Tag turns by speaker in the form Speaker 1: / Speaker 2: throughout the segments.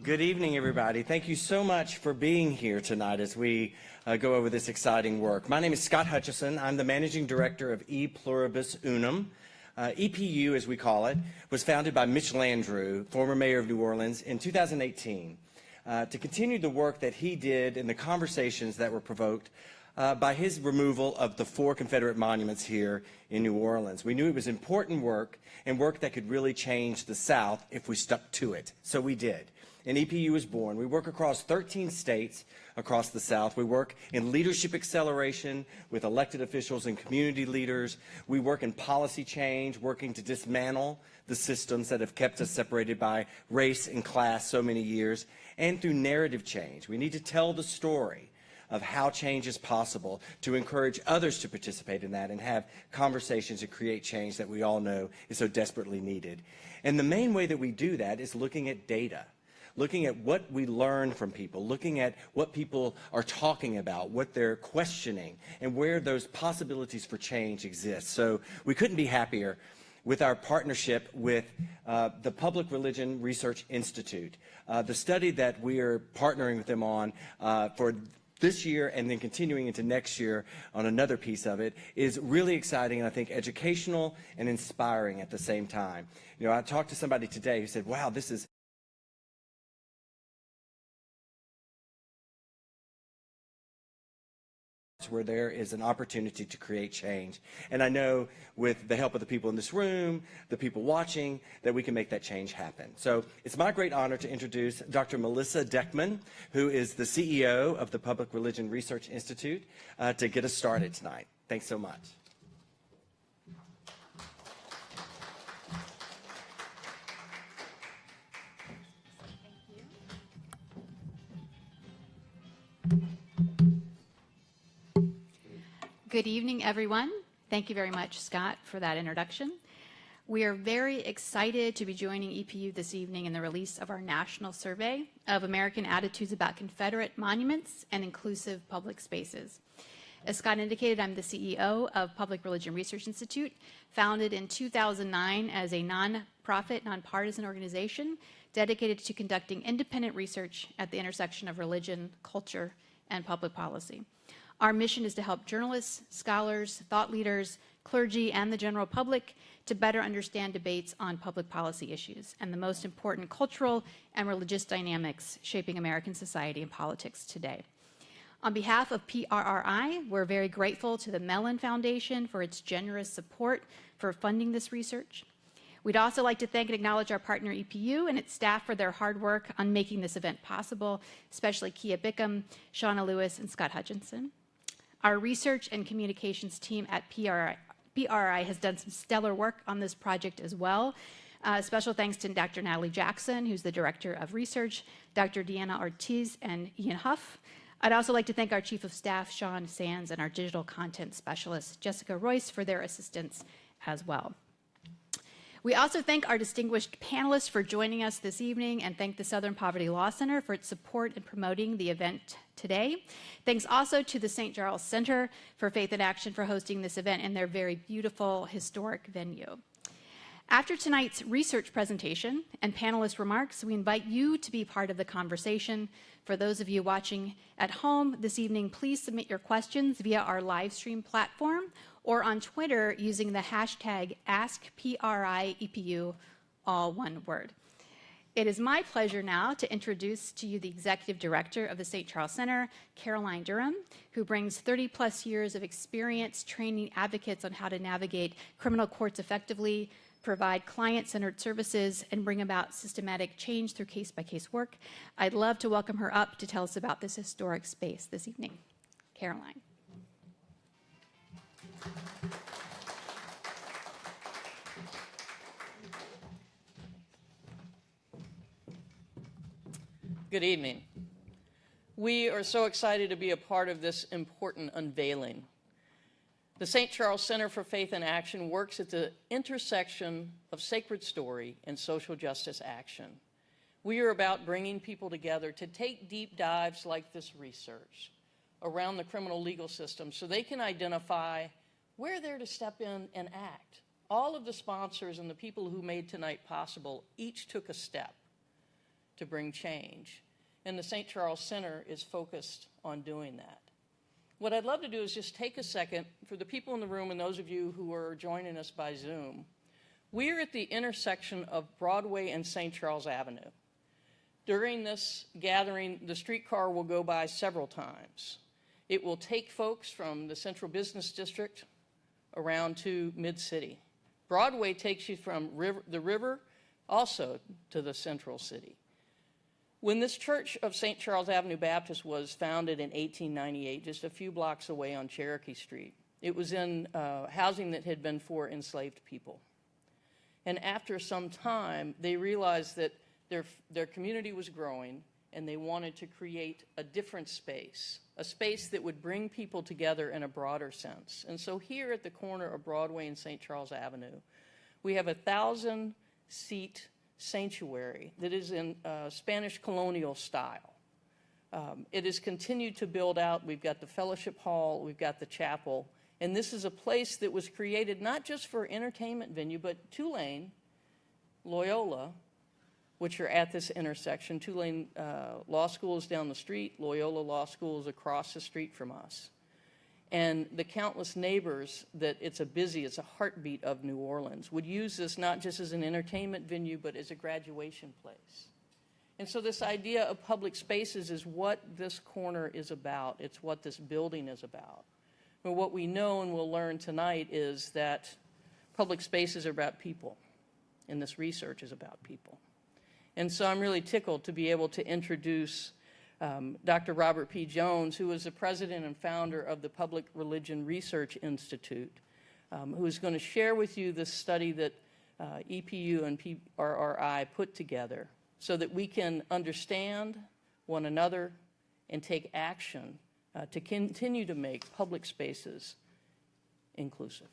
Speaker 1: Good evening, everybody. Thank you so much for being here tonight as we go over this exciting work. My name is Scott Hutchison. I'm the Managing Director of Pluribus Unum. EPU, as we call it, was founded by Mitch Landrieu, former mayor of New Orleans, in 2018 to continue the work that he did in the conversations that were provoked by his removal of the 4 Confederate monuments here in New Orleans. We knew it was important work and work that could really change the South if we stuck to it. So we did. And EPU was born. We work across 13 states across the South. We work in leadership acceleration with elected officials and community leaders. We work in policy change, working to dismantle the systems that have kept us separated by race and class so many years, and through narrative change. We need to tell the story of how change is possible, to encourage others to participate in that and have conversations and create change that we all know is so desperately needed. And the main way that we do that is looking at data, looking at what we learn from people, looking at what people are talking about, what they're questioning, and where those possibilities for change exist. So we couldn't be happier with our partnership with the Public Religion Research Institute. The study that we are partnering with them on for this year and then continuing into next year on another piece of it is really exciting and I think educational and inspiring at the same time. You know, I talked to somebody today who said, wow, this is where there is an opportunity to create change. And I know with the help of the people in this room, the people watching, that we can make that change happen. So it's my great honor to introduce Dr. Melissa Deckman, who is the CEO of the Public Religion Research Institute, to get us started tonight. Thanks so much.
Speaker 2: Good evening, everyone. Thank you very much, Scott, for that introduction. We are very excited to be joining EPU this evening in the release of our national survey of American attitudes about Confederate monuments and inclusive public spaces. As Scott indicated, I'm the CEO of Public Religion Research Institute, founded in 2009 as a nonprofit, nonpartisan organization dedicated to conducting independent research at the intersection of religion, culture, and public policy. Our mission is to help journalists, scholars, thought leaders, clergy, and the general public to better understand debates on public policy issues and the most important cultural and religious dynamics shaping American society and politics today. On behalf of PRRI, we're very grateful to the Mellon Foundation for its generous support for funding this research. We'd also like to thank and acknowledge our partner EPU and its staff for their hard work on making this event possible, especially Kia Bickham, Shauna Lewis, and Scott Hutchinson. Our research and communications team at PRRI has done some stellar work on this project as well. Special thanks to Dr. Natalie Jackson, who's the Director of Research, Dr. Deanna Ortiz, and Ian Huff. I'd also like to thank our Chief of Staff, Sean Sands, and our Digital Content Specialist, Jessica Royce, for their assistance as well. We also thank our distinguished panelists for joining us this evening and thank the Southern Poverty Law Center for its support in promoting the event today. Thanks also to the St. Charles Center for Faith in Action for hosting this event in their very beautiful historic venue. After tonight's research presentation and panelist remarks, we invite you to be part of the conversation. For those of you watching at home this evening, please submit your questions via our live stream platform or on Twitter using the hashtag AskPRIEPU, all one word. It is my pleasure now to introduce to you the Executive Director of the St. Charles Center, Caroline Durham, who brings 30+ years of experience training advocates on how to navigate criminal courts effectively, provide client-centered services, and bring about systematic change through case-by-case work. I'd love to welcome her up to tell us about this historic space this evening. Caroline.
Speaker 3: Good evening. We are so excited to be a part of this important unveiling. The St. Charles Center for Faith in Action works at the intersection of sacred story and social justice action. We are about bringing people together to take deep dives like this research around the criminal legal system so they can identify where they're to step in and act. All of the sponsors and the people who made tonight possible each took a step to bring change. And the St. Charles Center is focused on doing that. What I'd love to do is just take a second for the people in the room and those of you who are joining us by Zoom. We're at the intersection of Broadway and St. Charles Avenue. During this gathering, the streetcar will go by several times. It will take folks from the Central Business District around to Mid-City. Broadway takes you from the river also to the central city. When this Church of St. Charles Avenue Baptist was founded in 1898, just a few blocks away on Cherokee Street, it was in housing that had been for enslaved people. And after some time, they realized that their community was growing, and they wanted to create a different space, a space that would bring people together in a broader sense. And so here at the corner of Broadway and St. Charles Avenue, we have a 1,000-seat sanctuary that is in Spanish colonial style. It has continued to build out. We've got the fellowship hall, we've got the chapel, and this is a place that was created not just for entertainment venue, but Tulane, Loyola, which are at this intersection. Tulane Law School is down the street, Loyola Law School is across the street from us. And the countless neighbors that it's a heartbeat of New Orleans, would use this not just as an entertainment venue, but as a graduation place. And so this idea of public spaces is what this corner is about. It's what this building is about. But what we know and we'll learn tonight is that public spaces are about people, and this research is about people. And so I'm really tickled to be able to introduce Dr. Robert P. Jones, who is the president and founder of the Public Religion Research Institute, who is going to share with you this study that EPU and PRRI put together so that we can understand one another and take action to continue to make public spaces inclusive.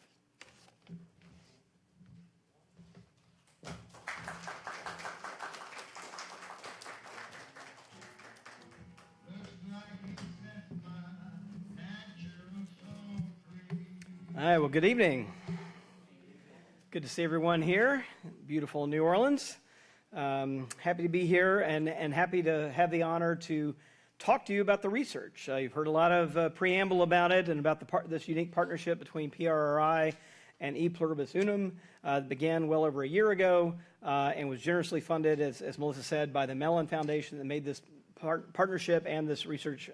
Speaker 4: All right, well, good evening. Good to see everyone here. Beautiful New Orleans. Happy to be here and happy to have the honor to talk to you about the research. You've heard a lot of preamble about it and about this unique partnership between PRRI and Pluribus Unum. Began well over a year ago and was generously funded, as Melissa said, by the Mellon Foundation that made this partnership and this research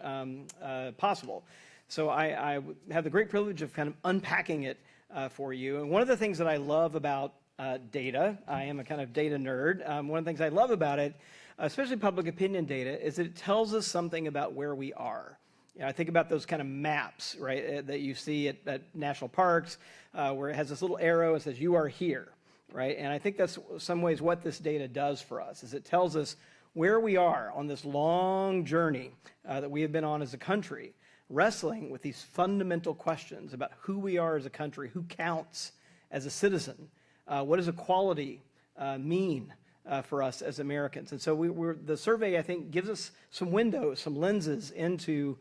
Speaker 4: possible. So I have the great privilege of kind of unpacking it for you. And one of the things that I love about data, I am a kind of data nerd. One of the things I love about it, especially public opinion data, is that it tells us something about where we are. You know, I think about those kind of maps, right, that you see at national parks, where it has this little arrow and says, you are here, right? And I think that's some ways what this data does for us, is it tells us where we are on this long journey that we have been on as a country, wrestling with these fundamental questions about who we are as a country, who counts as a citizen, what does equality mean for us as Americans. And so the survey, I think, gives us some windows, some lenses into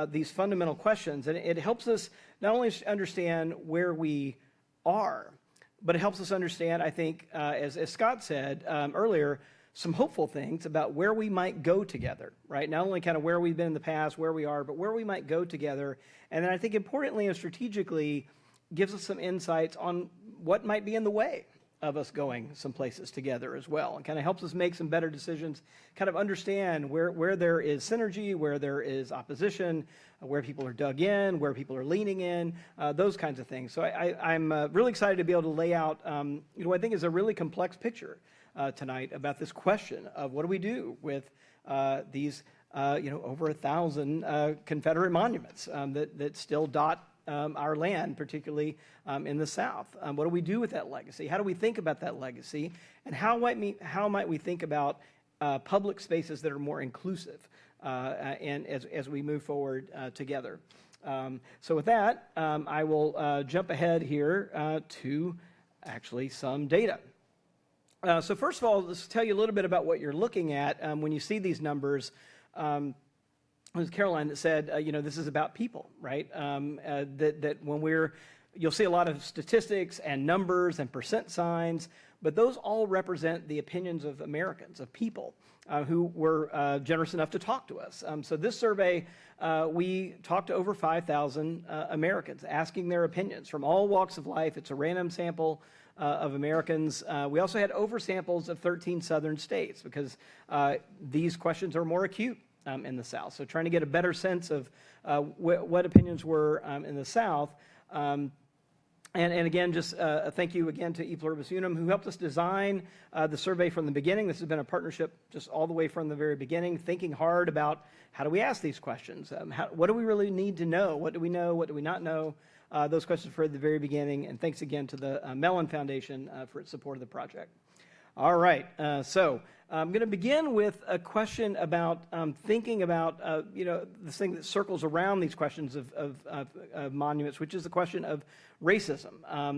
Speaker 4: these fundamental questions, and it helps us not only understand where we are, but it helps us understand, I think, as Scott said earlier, some hopeful things about where we might go together, right? Not only kind of where we've been in the past, where we are, but where we might go together. And then I think importantly and strategically gives us some insights on what might be in the way of us going some places together as well, and kind of helps us make some better decisions, kind of understand where there is synergy, where there is opposition, where people are dug in, where people are leaning in, those kinds of things. So I'm really excited to be able to lay out, what I think is a really complex picture tonight about this question of what do we do with these, over 1,000 Confederate monuments that still dot our land, particularly in the South. What do we do with that legacy? How do we think about that legacy? And how might we think about public spaces that are more inclusive and as we move forward together? So with that, I will jump ahead here to actually some data. So first of all, let's tell you a little bit about what you're looking at when you see these numbers. It was Caroline that said, this is about people, right? That when you'll see a lot of statistics and numbers and percent signs, but those all represent the opinions of Americans, of people who were generous enough to talk to us. So this survey, we talked to over 5,000 Americans, asking their opinions from all walks of life. It's a random sample of Americans. We also had oversamples of 13 southern states because these questions are more acute in the South. So trying to get a better sense of what opinions were in the South. And again, just a thank you again to Pluribus Unum, who helped us design the survey from the beginning. This has been a partnership just all the way from the very beginning, thinking hard about how do we ask these questions? What do we really need to know? What do we know? What do we not know? Those questions for the very beginning. And thanks again to the Mellon Foundation for its support of the project. All right, so I'm going to begin with a question about thinking about, this thing that circles around these questions of monuments, which is the question of racism,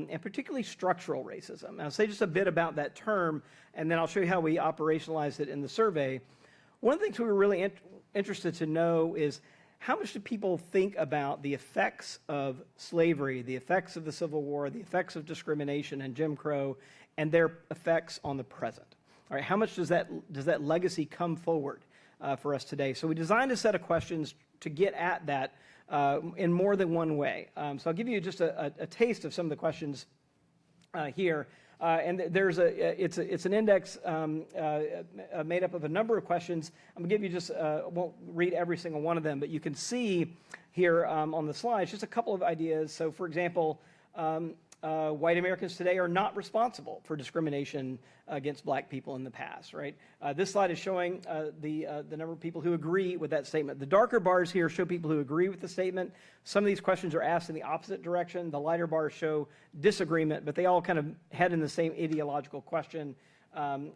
Speaker 4: and particularly structural racism. I'll say just a bit about that term, and then I'll show you how we operationalized it in the survey. One of the things we were really interested to know is how much do people think about the effects of slavery, the effects of the Civil War, the effects of discrimination and Jim Crow, and their effects on the present? All right, how much does that legacy come forward for us today? So we designed a set of questions to get at that in more than one way. So I'll give you just a taste of some of the questions here. And there's it's an index made up of a number of questions. I'm going to give you just, won't read every single one of them, but you can see here on the slides just a couple of ideas. So for example, white Americans today are not responsible for discrimination against black people in the past, right? This slide is showing the number of people who agree with that statement. The darker bars here show people who agree with the statement. Some of these questions are asked in the opposite direction. The lighter bars show disagreement, but they all kind of head in the same ideological question.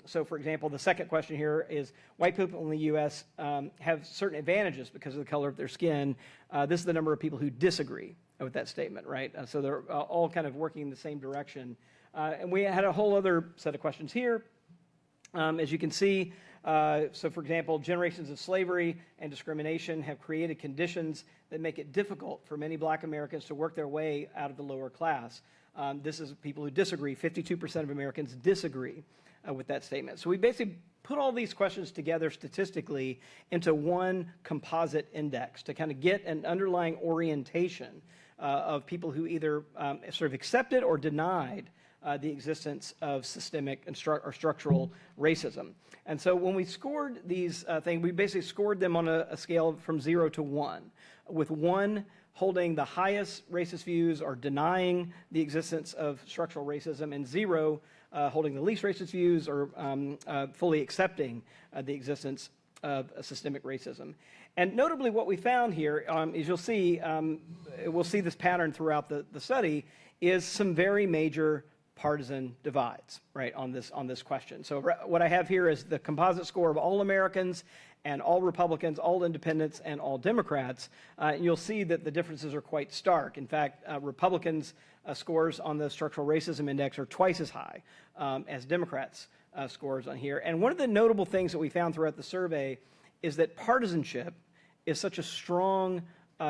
Speaker 4: So for example, the second question here is, white people in the U.S. Have certain advantages because of the color of their skin. This is the number of people who disagree with that statement, right? So they're all kind of working in the same direction. And we had a whole other set of questions here. As you can see, so for example, generations of slavery and discrimination have created conditions that make it difficult for many black Americans to work their way out of the lower class. This is people who disagree. 52% of Americans disagree with that statement. So we basically put all these questions together statistically into one composite index to kind of get an underlying orientation of people who either sort of accepted or denied the existence of systemic and or structural racism. And so when we scored these things, we basically scored them on a scale from 0 to 1, with 1 holding the highest racist views or denying the existence of structural racism, and 0 holding the least racist views or fully accepting the existence of systemic racism. And notably what we found here is you'll see, we'll see this pattern throughout the study, is some very major partisan divides, right, on this question. So what I have here is the composite score of all Americans and all Republicans, all Independents, and all Democrats. You'll see that the differences are quite stark. In fact, Republicans' scores on the structural racism index are twice as high as Democrats' scores on here. And one of the notable things that we found throughout the survey is that partisanship is such a strong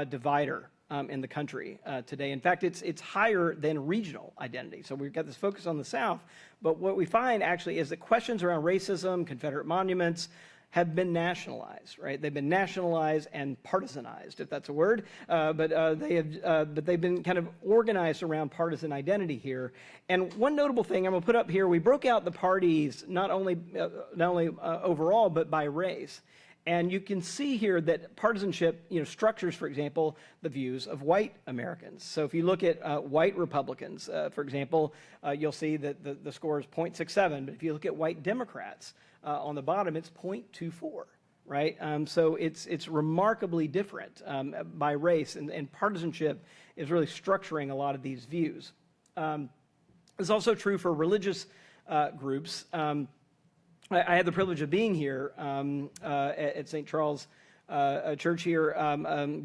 Speaker 4: divider in the country today. In fact, it's higher than regional identity. So we've got this focus on the South, but what we find actually is that questions around racism, Confederate monuments, have been nationalized, right? They've been nationalized and partisanized, if that's a word, but they've been kind of organized around partisan identity here. And one notable thing I'm going to put up here, we broke out the parties not only overall, but by race. And you can see here that partisanship, structures, for example, the views of white Americans. So if you look at white Republicans, for example, you'll see that the score is 0.67. But if you look at white Democrats on the bottom, it's 0.24, right? So it's remarkably different by race, and partisanship is really structuring a lot of these views. It's also true for religious groups. I had the privilege of being here at St. Charles Church here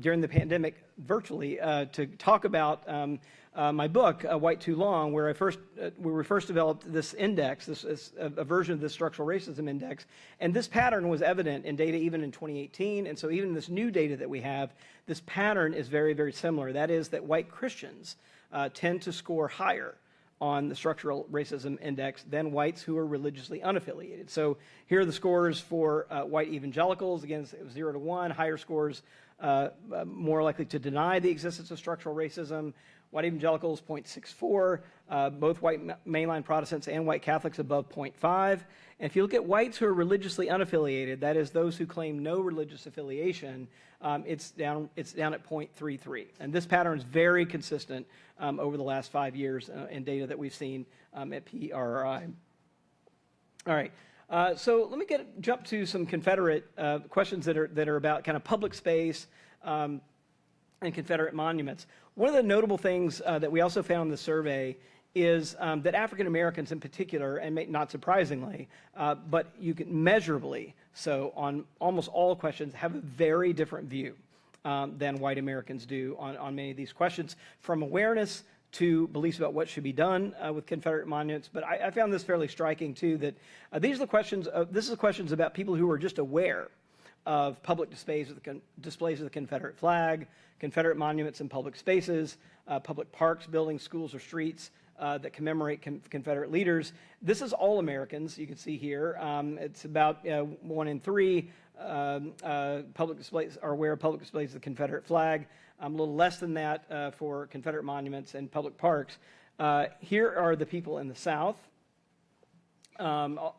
Speaker 4: during the pandemic virtually to talk about my book, White Too Long, where we first developed this index, a version of this structural racism index. And this pattern was evident in data even in 2018. And so even this new data that we have, this pattern is very, very similar. That is that white Christians tend to score higher on the Structural Racism Index than whites who are religiously unaffiliated. So here are the scores for white evangelicals. Again, it was 0 to 1. Higher scores, more likely to deny the existence of structural racism. White evangelicals, 0.64. Both white mainline Protestants and white Catholics above 0.5. And if you look at whites who are religiously unaffiliated, that is those who claim no religious affiliation, it's down at 0.33. And this pattern is very consistent over the last 5 years in data that we've seen at PRRI. All right. So let me jump to some Confederate questions that are about kind of public space and Confederate monuments. One of the notable things that we also found in the survey is that African Americans in particular, and not surprisingly, but you can measurably so on almost all questions, have a very different view than white Americans do on many of these questions, from awareness to beliefs about what should be done with Confederate monuments. But I found this fairly striking too, that these are the questions. This is the questions about people who are just aware of public displays of the Confederate flag, Confederate monuments in public spaces, public parks, buildings, schools, or streets that commemorate Confederate leaders. This is all Americans, you can see here. It's about 1 in 3 public displays are aware of public displays of the Confederate flag. A little less than that for Confederate monuments and public parks. Here are the people in the South.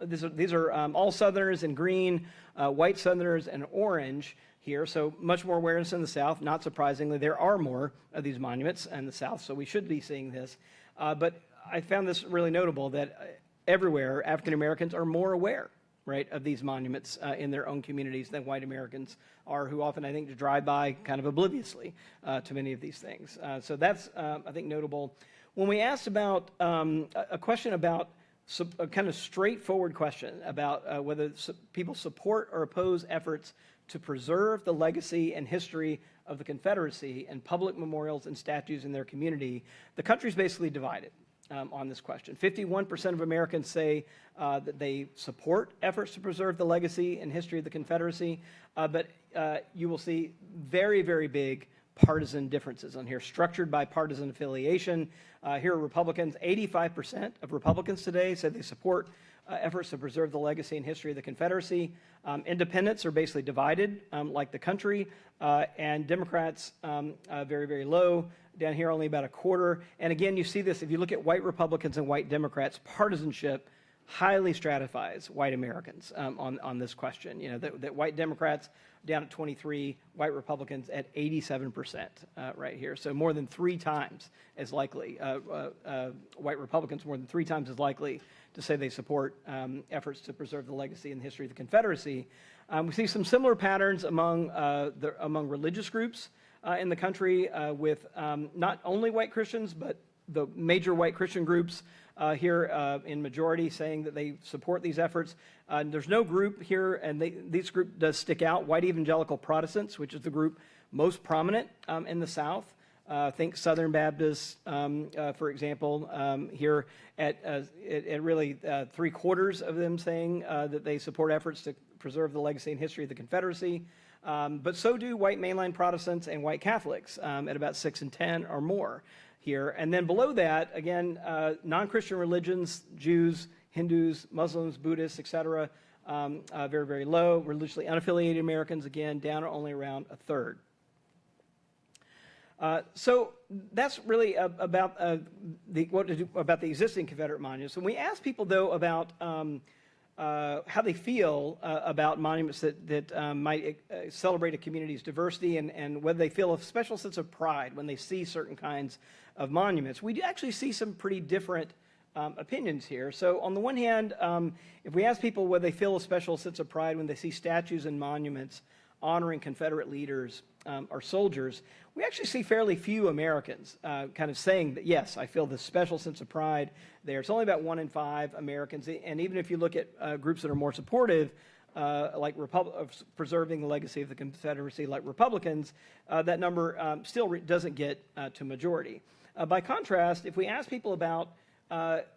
Speaker 4: These are all Southerners in green, white Southerners in orange here, so much more awareness in the South. Not surprisingly, there are more of these monuments in the South, so we should be seeing this. But I found this really notable that everywhere African Americans are more aware, right, of these monuments in their own communities than white Americans are, who often, I think, drive by kind of obliviously to many of these things. So that's, I think, notable. When we asked about a question about a kind of straightforward question about whether people support or oppose efforts to preserve the legacy and history of the Confederacy and public memorials and statues in their community, the country's basically divided on this question. 51% of Americans say that they support efforts to preserve the legacy and history of the Confederacy, but you will see very, very big partisan differences on here, structured by partisan affiliation. Here are Republicans. 85% of Republicans today said they support efforts to preserve the legacy and history of the Confederacy. Independents are basically divided, like the country, and Democrats very, very low. Down here, only about a quarter. And again, you see this, if you look at white Republicans and white Democrats, partisanship highly stratifies white Americans on this question. You know, that white Democrats down at 23, white Republicans at 87% right here. So more than 3 times as likely, white Republicans more than 3 times as likely to say they support efforts to preserve the legacy and history of the Confederacy. We see some similar patterns among religious groups in the country with not only white Christians, but the major white Christian groups here in majority saying that they support these efforts. There's no group here, and this group does stick out, white evangelical Protestants, which is the group most prominent in the South. Think Southern Baptists, for example, here at really 3/4 of them saying that they support efforts to preserve the legacy and history of the Confederacy. But so do white mainline Protestants and white Catholics at about 6 and 10 or more here. And then below that, again, non-Christian religions, Jews, Hindus, Muslims, Buddhists, etc., very, very low. Religiously unaffiliated Americans, again, down to only around a third. So that's really about what to do about the existing Confederate monuments. When we ask people, though, about how they feel about monuments that might celebrate a community's diversity and whether they feel a special sense of pride when they see certain kinds of monuments, we actually see some pretty different opinions here. So on the one hand, if we ask people whether they feel a special sense of pride when they see statues and monuments honoring Confederate leaders or soldiers, we actually see fairly few Americans kind of saying that, yes, I feel this special sense of pride there. It's only about 1 in 5 Americans. And even if you look at groups that are more supportive, like of preserving the legacy of the Confederacy, like Republicans, that number still doesn't get to majority. By contrast, if we ask people about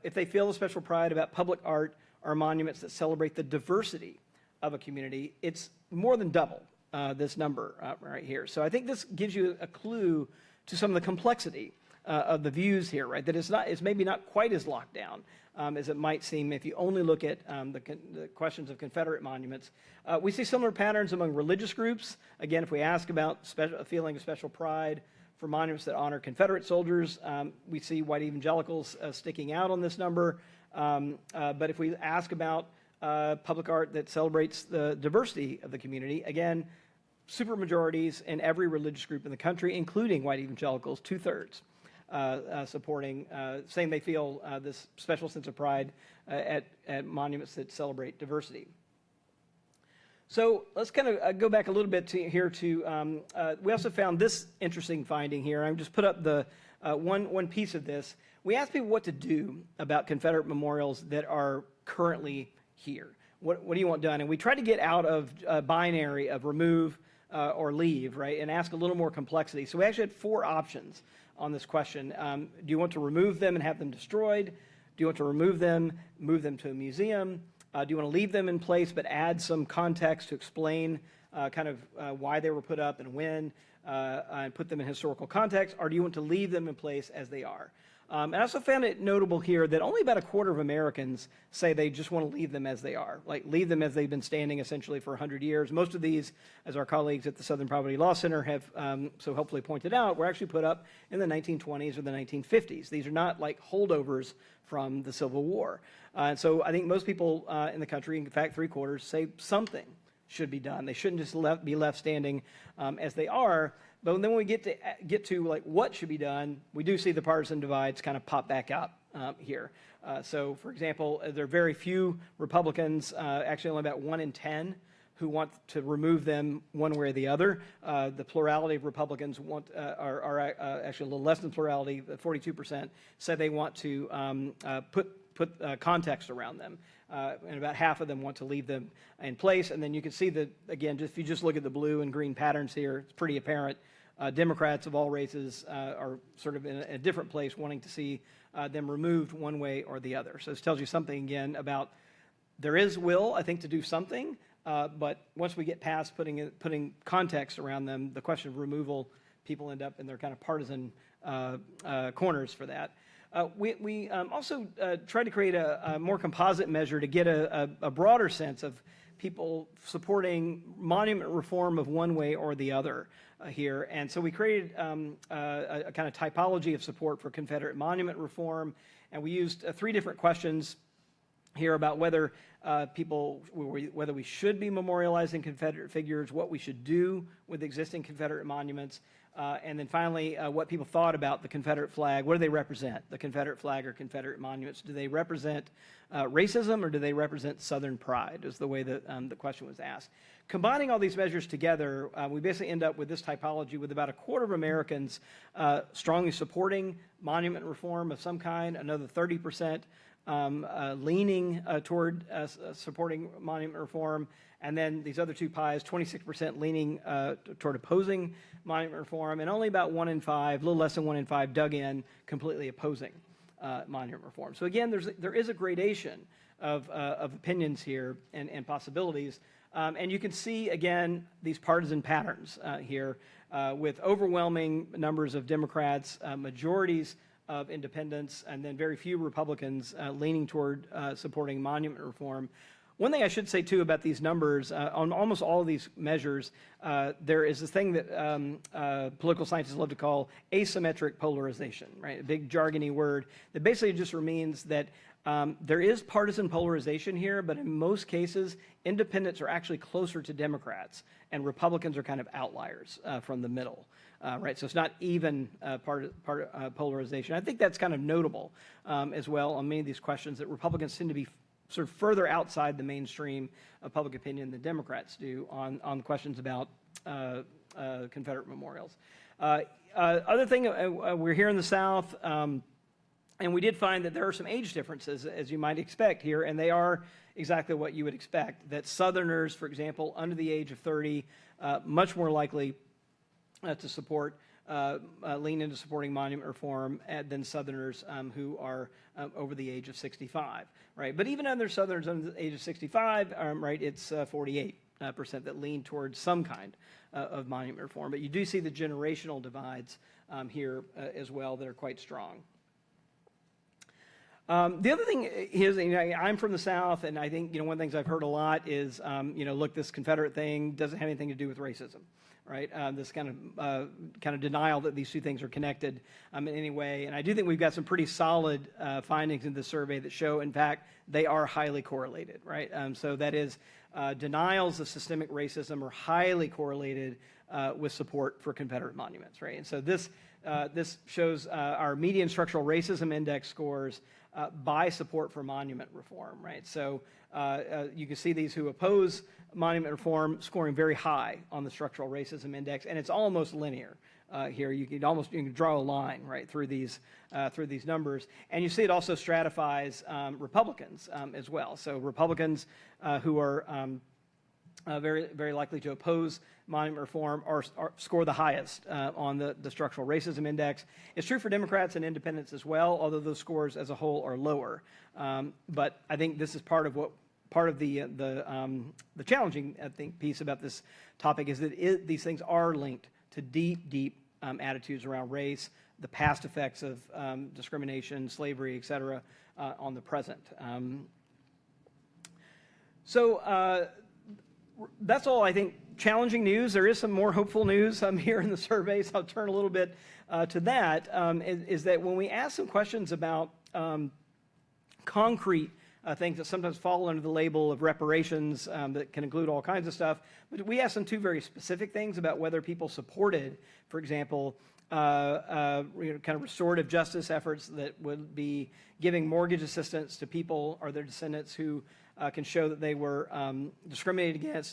Speaker 4: if they feel a special pride about public art or monuments that celebrate the diversity of a community, it's more than double this number right here. So I think this gives you a clue to some of the complexity of the views here, right? That it's maybe not quite as locked down as it might seem if you only look at the questions of Confederate monuments. We see similar patterns among religious groups. Again, if we ask about a feeling of special pride for monuments that honor Confederate soldiers, we see white evangelicals sticking out on this number. But if we ask about public art that celebrates the diversity of the community, again, supermajorities in every religious group in the country, including white evangelicals, 2/3, supporting, saying they feel this special sense of pride at monuments that celebrate diversity. So let's kind of go back a little bit here to, we also found this interesting finding here. I've just put up the one piece of this. We asked people what to do about Confederate memorials that are currently here. What do you want done? And we tried to get out of binary of remove or leave, right, and ask a little more complexity. So we actually had 4 options on this question. Do you want to remove them and have them destroyed? Do you want to remove them, move them to a museum? Do you want to leave them in place but add some context to explain kind of why they were put up and when, and put them in historical context? Or do you want to leave them in place as they are? And I also found it notable here that only about 1/4 of Americans say they just want to leave them as they are, like leave them as they've been standing essentially for 100 years. Most of these, as our colleagues at the Southern Poverty Law Center have so hopefully pointed out, were actually put up in the 1920s or the 1950s. These are not like holdovers from the Civil War. And so I think most people in the country, in fact 3/4, say something should be done. They shouldn't just be left standing as they are. But then when we get to like what should be done, we do see the partisan divides kind of pop back up here. So, for example, there are very few Republicans, actually only about 1 in 10, who want to remove them one way or the other. The plurality of Republicans are actually a little less than plurality. 42% say they want to put context around them. And about half of them want to leave them in place. And then you can see that, again, if you just look at the blue and green patterns here, it's pretty apparent. Democrats of all races are sort of in a different place, wanting to see them removed one way or the other. So this tells you something, again, about there is will, I think, to do something. But once we get past putting context around them, the question of removal, people end up in their kind of partisan corners for that. We also tried to create a more composite measure to get a broader sense of people supporting monument reform of one way or the other here. And so we created a kind of typology of support for Confederate monument reform. And we used 3 different questions here about whether whether we should be memorializing Confederate figures, what we should do with existing Confederate monuments, and then finally, what people thought about the Confederate flag. What do they represent, the Confederate flag or Confederate monuments? Do they represent racism or do they represent Southern pride, is the way that the question was asked. Combining all these measures together, we basically end up with this typology with about 1/4 of Americans strongly supporting monument reform of some kind, another 30% leaning toward supporting monument reform, and then these other 2 pies, 26% leaning toward opposing monument reform, and only about 1 in 5, a little less than 1 in 5, dug in completely opposing monument reform. So again, there is a gradation of opinions here and possibilities, and you can see again these partisan patterns here with overwhelming numbers of Democrats, majorities of independents, and then very few Republicans leaning toward supporting monument reform. One thing I should say, too, about these numbers, on almost all of these measures, there is this thing that political scientists love to call asymmetric polarization, right? A big jargony word that basically just means that there is partisan polarization here, but in most cases, independents are actually closer to Democrats, and Republicans are kind of outliers from the middle. Right, so it's not even polarization. I think that's kind of notable as well on many of these questions, that Republicans tend to be sort of further outside the mainstream of public opinion than Democrats do on questions about Confederate memorials. Other thing, we're here in the South, and we did find that there are some age differences, as you might expect here, and they are exactly what you would expect, that Southerners, for example, under the age of 30, much more likely to support, lean into supporting monument reform than Southerners who are over the age of 65, right? But even under Southerners under the age of 65, right, it's 48% that lean towards some kind of monument reform. But you do see the generational divides here as well that are quite strong. The other thing is, I'm from the South, and I think, one of the things I've heard a lot is, look, this Confederate thing doesn't have anything to do with racism, right? This kind of denial that these two things are connected in any way. And I do think we've got some pretty solid findings in this survey that show, in fact, they are highly correlated, right? So that is, denials of systemic racism are highly correlated with support for Confederate monuments, right? And so this shows our median structural racism index scores by support for monument reform, right? So you can see these who oppose monument reform scoring very high on the structural racism index, and it's almost linear here. You can draw a line right through these numbers, and you see it also stratifies Republicans as well. So Republicans who are very, very likely to oppose monument reform or score the highest on the structural racism index. It's true for Democrats and independents as well, although those scores as a whole are lower. But I think this is part of the challenging, I think, piece about this topic is that these things are linked to deep attitudes around race, the past effects of discrimination, slavery, et cetera, on the present. So that's all, I think, challenging news. There is some more hopeful news here in the survey, so I'll turn a little bit to that, is that when we ask some questions about concrete things that sometimes fall under the label of reparations that can include all kinds of stuff, but we asked them two very specific things about whether people supported, for example, kind of restorative justice efforts that would be giving mortgage assistance to people or their descendants who can show that they were discriminated against,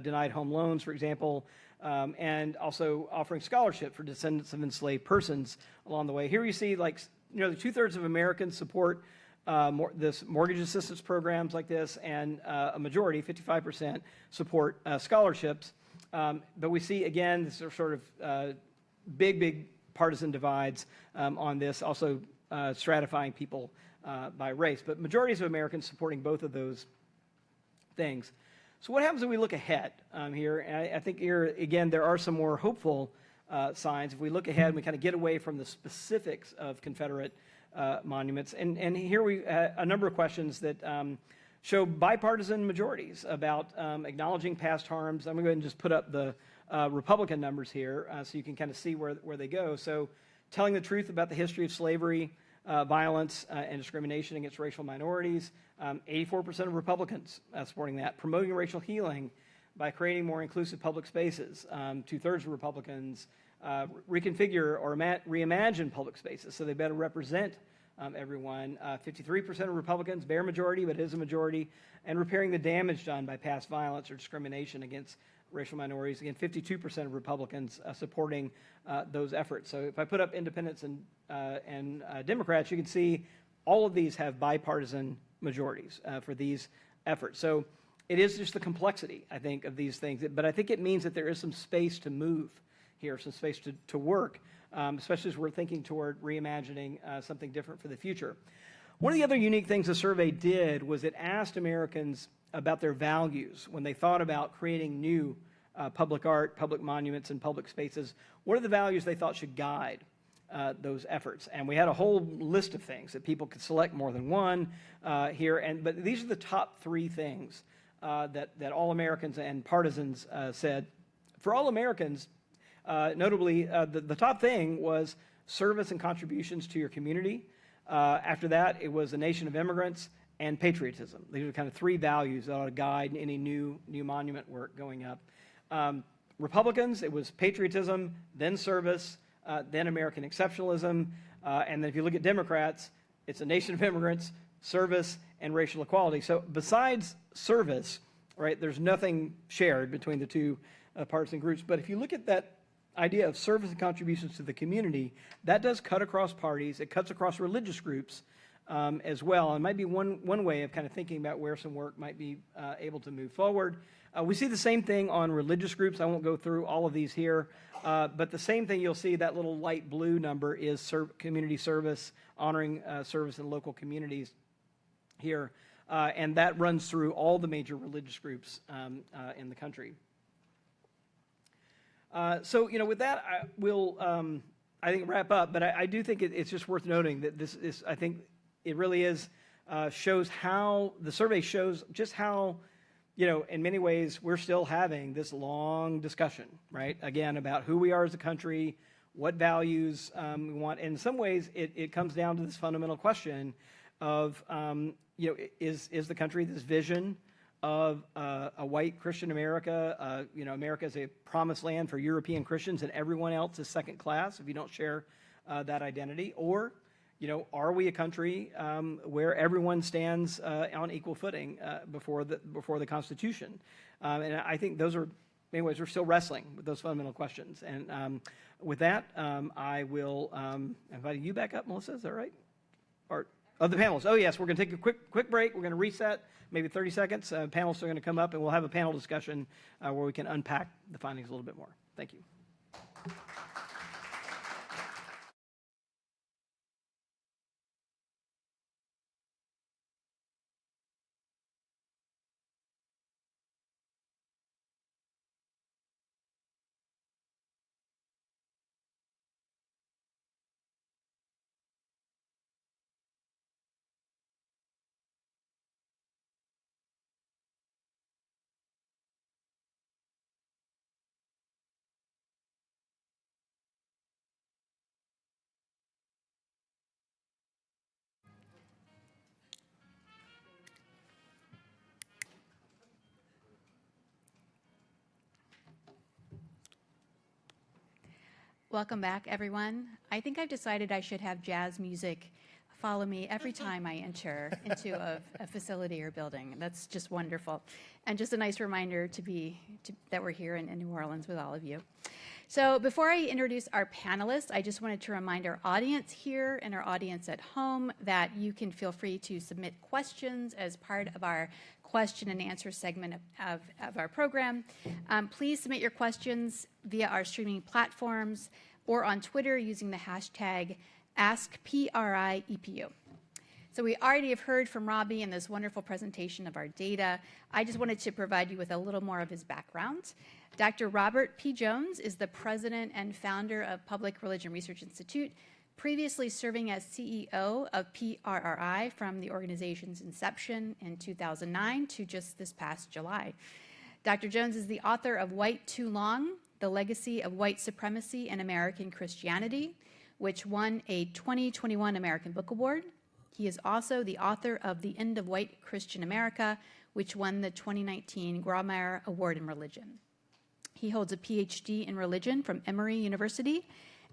Speaker 4: denied home loans, for example, and also offering scholarship for descendants of enslaved persons along the way. Here you see nearly 2/3 of Americans support this mortgage assistance programs like this, and a majority, 55%, support scholarships. But we see, again, this sort of big partisan divides on this, also stratifying people by race, but majorities of Americans supporting both of those things. So what happens when we look ahead here? And I think here, again, there are some more hopeful signs. If we look ahead, we kind of get away from the specifics of Confederate monuments. And here we a number of questions that show bipartisan majorities about acknowledging past harms. I'm going to go ahead and just put up the Republican numbers here so you can kind of see where they go. So telling the truth about the history of slavery, violence and discrimination against racial minorities. 84% of Republicans supporting that. Promoting racial healing by creating more inclusive public spaces. 2/3 of Republicans reconfigure or reimagine public spaces so they better represent everyone. 53% of Republicans, bare majority, but it is a majority. And repairing the damage done by past violence or discrimination against racial minorities. Again, 52% of Republicans supporting those efforts. So if I put up independents and Democrats, you can see all of these have bipartisan majorities for these efforts. So it is just the complexity, I think, of these things. But I think it means that there is some space to move here, some space to work, especially as we're thinking toward reimagining something different for the future. One of the other unique things the survey did was it asked Americans about their values when they thought about creating new public art, public monuments, and public spaces. What are the values they thought should guide those efforts? And we had a whole list of things that people could select more than one here. But these are the top 3 things that all Americans and partisans said. For all Americans, notably, the top thing was service and contributions to your community. After that, it was a nation of immigrants and patriotism. These are kind of 3 values that ought to guide any new monument work going up. Republicans, it was patriotism, then service, then American exceptionalism. And then if you look at Democrats, it's a nation of immigrants, service, and racial equality. So besides service, right, there's nothing shared between the two partisan groups. But if you look at that idea of service and contributions to the community, that does cut across parties. It cuts across religious groups as well. And might be one way of kind of thinking about where some work might be able to move forward. We see the same thing on religious groups. I won't go through all of these here, but the same thing you'll see, that little light blue number is community service, honoring service in local communities here. And that runs through all the major religious groups in the country. So, with that, we'll wrap up, but I do think it's just worth noting that this is, I think it really is, shows how, the survey shows just how, in many ways, we're still having this long discussion, right? Again, about who we are as a country, what values we want. And in some ways, it comes down to this fundamental question of, is the country this vision of a white Christian America, America as a promised land for European Christians and everyone else is second class if you don't share that identity? Or, are we a country where everyone stands on equal footing before the Constitution? And I think those are, in many ways, we're still wrestling with those fundamental questions. And with that, I will invite you back up, Melissa, is that right? Or the panelists. Oh, yes, we're going to take a quick break. We're going to reset, maybe 30 seconds. Panelists are going to come up, and we'll have a panel discussion where we can unpack the findings a little bit more. Thank you.
Speaker 2: Welcome back, everyone. I think I've decided I should have jazz music follow me every time I enter into a facility or building. That's just wonderful. And just a nice reminder that we're here in New Orleans with all of you. So before I introduce our panelists, I just wanted to remind our audience here and our audience at home that you can feel free to submit questions as part of our question and answer segment of our program. Please submit your questions via our streaming platforms or on Twitter using the hashtag AskPRIEPU. So we already have heard from Robbie in this wonderful presentation of our data. I just wanted to provide you with a little more of his background. Dr. Robert P. Jones is the president and founder of Public Religion Research Institute, previously serving as CEO of PRRI from the organization's inception in 2009 to just this past July. Dr. Jones is the author of White Too Long, The Legacy of White Supremacy in American Christianity, which won a 2021 American Book Award. He is also the author of The End of White Christian America, which won the 2019 Grawemeyer Award in Religion. He holds a Ph.D. in religion from Emory University,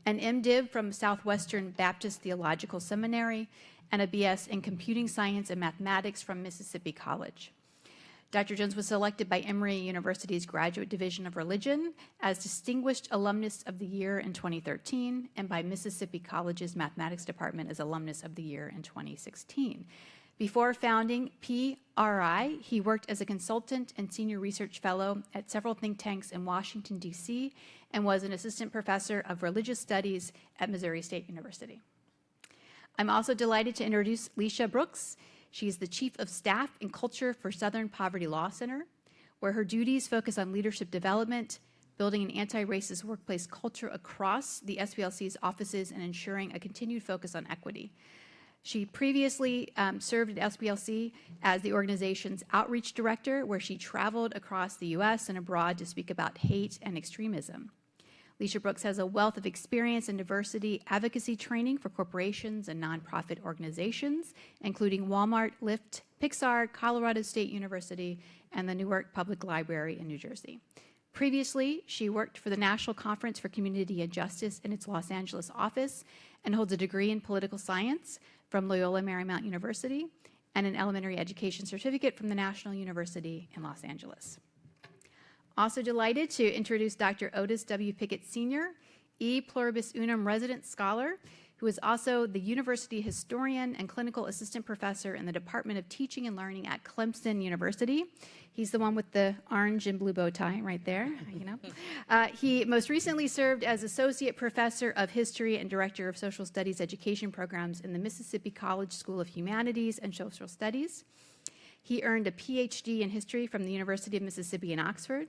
Speaker 2: an MDiv from Southwestern Baptist Theological Seminary, and a BS in computing science and mathematics from Mississippi College. Dr. Jones was selected by Emory University's Graduate Division of Religion as Distinguished Alumnus of the Year in 2013, and by Mississippi College's Mathematics Department as Alumnus of the Year in 2016. Before founding PRRI, he worked as a consultant and senior research fellow at several think tanks in Washington, D.C., and was an assistant professor of religious studies at Missouri State University. I'm also delighted to introduce Lecia Brooks. She's the Chief of Staff and Culture for Southern Poverty Law Center, where her duties focus on leadership development, building an anti-racist workplace culture across the SPLC's offices, and ensuring a continued focus on equity. She previously served at SPLC as the organization's outreach director, where she traveled across the U.S. and abroad to speak about hate and extremism. Lecia Brooks has a wealth of experience in diversity advocacy training for corporations and nonprofit organizations, including Walmart, Lyft, Pixar, Colorado State University, and the Newark Public Library in New Jersey. Previously, she worked for the National Conference for Community and Justice in its Los Angeles office and holds a degree in political science from Loyola Marymount University and an elementary education certificate from the National University in Los Angeles. Also delighted to introduce Dr. Otis W. Pickett Sr., E. Pluribus Unum resident scholar, who is also the university historian and clinical assistant professor in the Department of Teaching and Learning at Clemson University. He's the one with the orange and blue bow tie right there, you know. He most recently served as associate professor of history and director of social studies education programs in the Mississippi College School of Humanities and Social Studies. He earned a Ph.D. in history from the University of Mississippi in Oxford,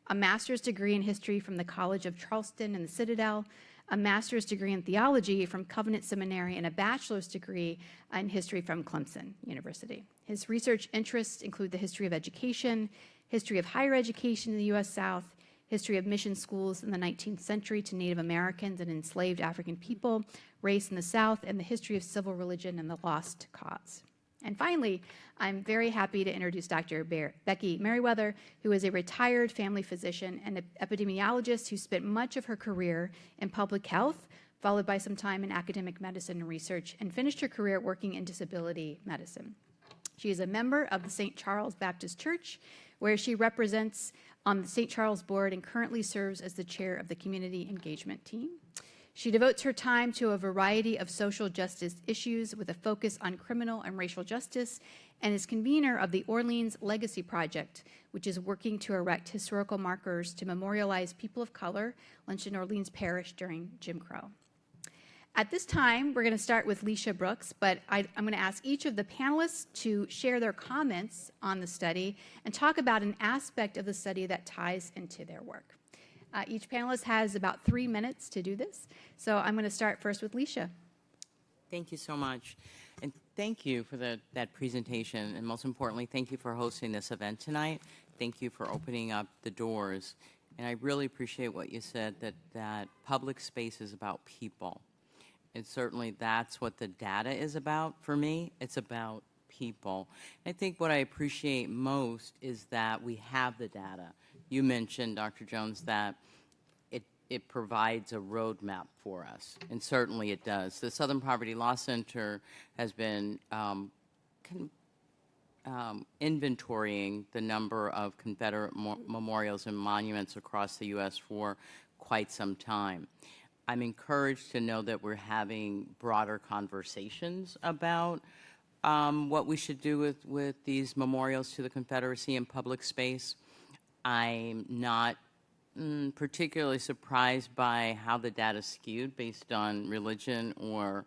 Speaker 2: a master's degree in history from the College of Charleston and the Citadel, a master's degree in theology from Covenant Seminary, and a bachelor's degree in history from Clemson University. His research interests include the history of education, history of higher education in the U.S. South, history of mission schools in the 19th century to Native Americans and enslaved African people, race in the South, and the history of civil religion and the lost cause. And finally, I'm very happy to introduce Dr. Becky Merriweather, who is a retired family physician and an epidemiologist who spent much of her career in public health, followed by some time in academic medicine and research, and finished her career working in disability medicine. She is a member of the St. Charles Baptist Church, where she represents on the St. Charles board and currently serves as the chair of the community engagement team. She devotes her time to a variety of social justice issues with a focus on criminal and racial justice, and is convener of the Orleans Legacy Project, which is working to erect historical markers to memorialize people of color lynched in Orleans Parish during Jim Crow. At this time, we're going to start with Lecia Brooks, but I'm going to ask each of the panelists to share their comments on the study and talk about an aspect of the study that ties into their work. Each panelist has about 3 minutes to do this, so I'm going to start first with Lecia.
Speaker 5: Thank you so much, and thank you for that presentation, and most importantly, thank you for hosting this event tonight. Thank you for opening up the doors, and I really appreciate what you said, that public space is about people. And certainly that's what the data is about for me. It's about people. I think what I appreciate most is that we have the data. You mentioned, Dr. Jones, that it provides a roadmap for us, and certainly it does. The Southern Poverty Law Center has been inventorying the number of Confederate memorials and monuments across the U.S. for quite some time. I'm encouraged to know that we're having broader conversations about what we should do with these memorials to the Confederacy in public space. I'm not particularly surprised by how the data is skewed based on religion or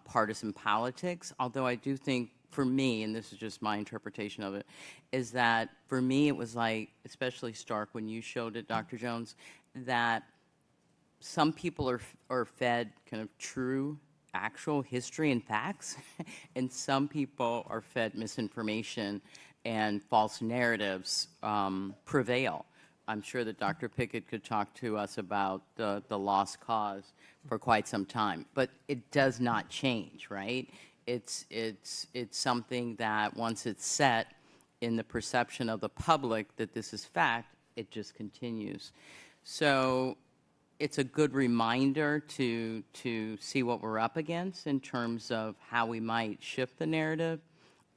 Speaker 5: partisan politics, although I do think, for me, and this is just my interpretation of it, is that for me it was like, especially stark when you showed it, Dr. Jones, that some people are fed kind of true, actual history and facts, and some people are fed misinformation and false narratives prevail. I'm sure that Dr. Pickett could talk to us about the lost cause for quite some time, but it does not change, right? It's something that once it's set in the perception of the public that this is fact, it just continues. So it's a good reminder to see what we're up against in terms of how we might shift the narrative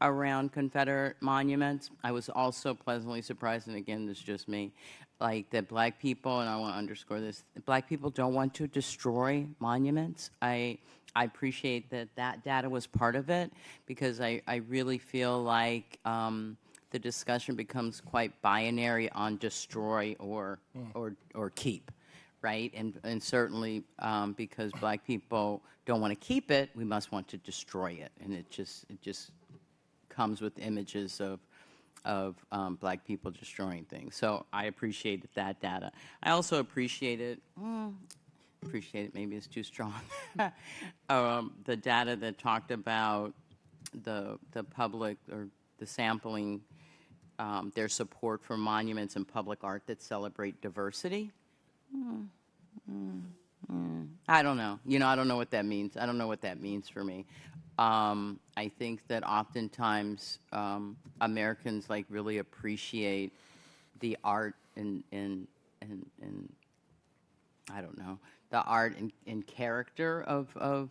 Speaker 5: around Confederate monuments. I was also pleasantly surprised, and again, this is just me, like that Black people, and I want to underscore this, Black people don't want to destroy monuments. I appreciate that data was part of it, because I really feel like the discussion becomes quite binary on destroy or keep. Right, and certainly because Black people don't want to keep it, we must want to destroy it, and it just comes with images of Black people destroying things. So I appreciated that data. I also appreciated maybe it's too strong. The data that talked about the public or the sampling, their support for monuments and public art that celebrate diversity. I don't know. I don't know what that means. I don't know what that means for me. I think that oftentimes Americans really appreciate the art and I don't know, the art and character of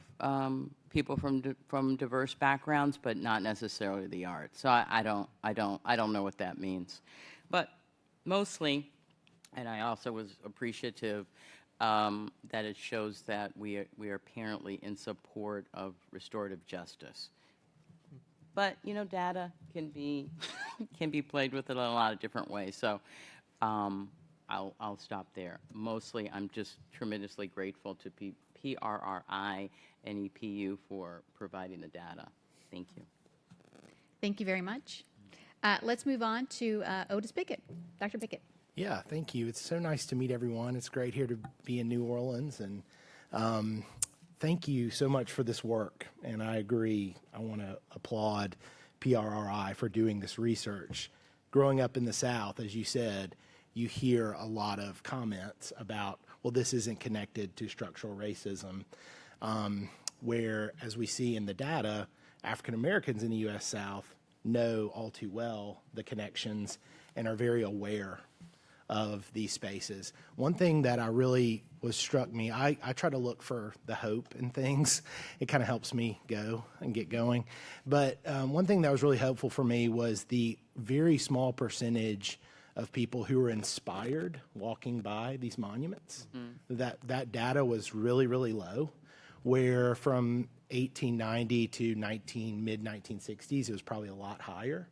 Speaker 5: people from diverse backgrounds, but not necessarily the art. So I don't know what that means. But mostly, and I also was appreciative that it shows that we are apparently in support of restorative justice. But data can be can be played with in a lot of different ways. So I'll stop there. Mostly, I'm just tremendously grateful to PRRI and EPU for providing the data. Thank you.
Speaker 2: Thank you very much. Let's move on to Otis Pickett. Dr. Pickett.
Speaker 6: Yeah, thank you. It's so nice to meet everyone. It's great here to be in New Orleans, and Thank you so much for this work, and I agree. I want to applaud PRRI for doing this research. Growing up in the South, as you said, you hear a lot of comments about, well, this isn't connected to structural racism, where, as we see in the data, African Americans in the U.S. South know all too well the connections and are very aware of these spaces. One thing that I really was struck me, I try to look for the hope in things. It kind of helps me go and get going. But one thing that was really helpful for me was the very small percentage of people who were inspired walking by these monuments. That data was really, really low, where from 1890 to mid-1960s, it was probably a lot higher.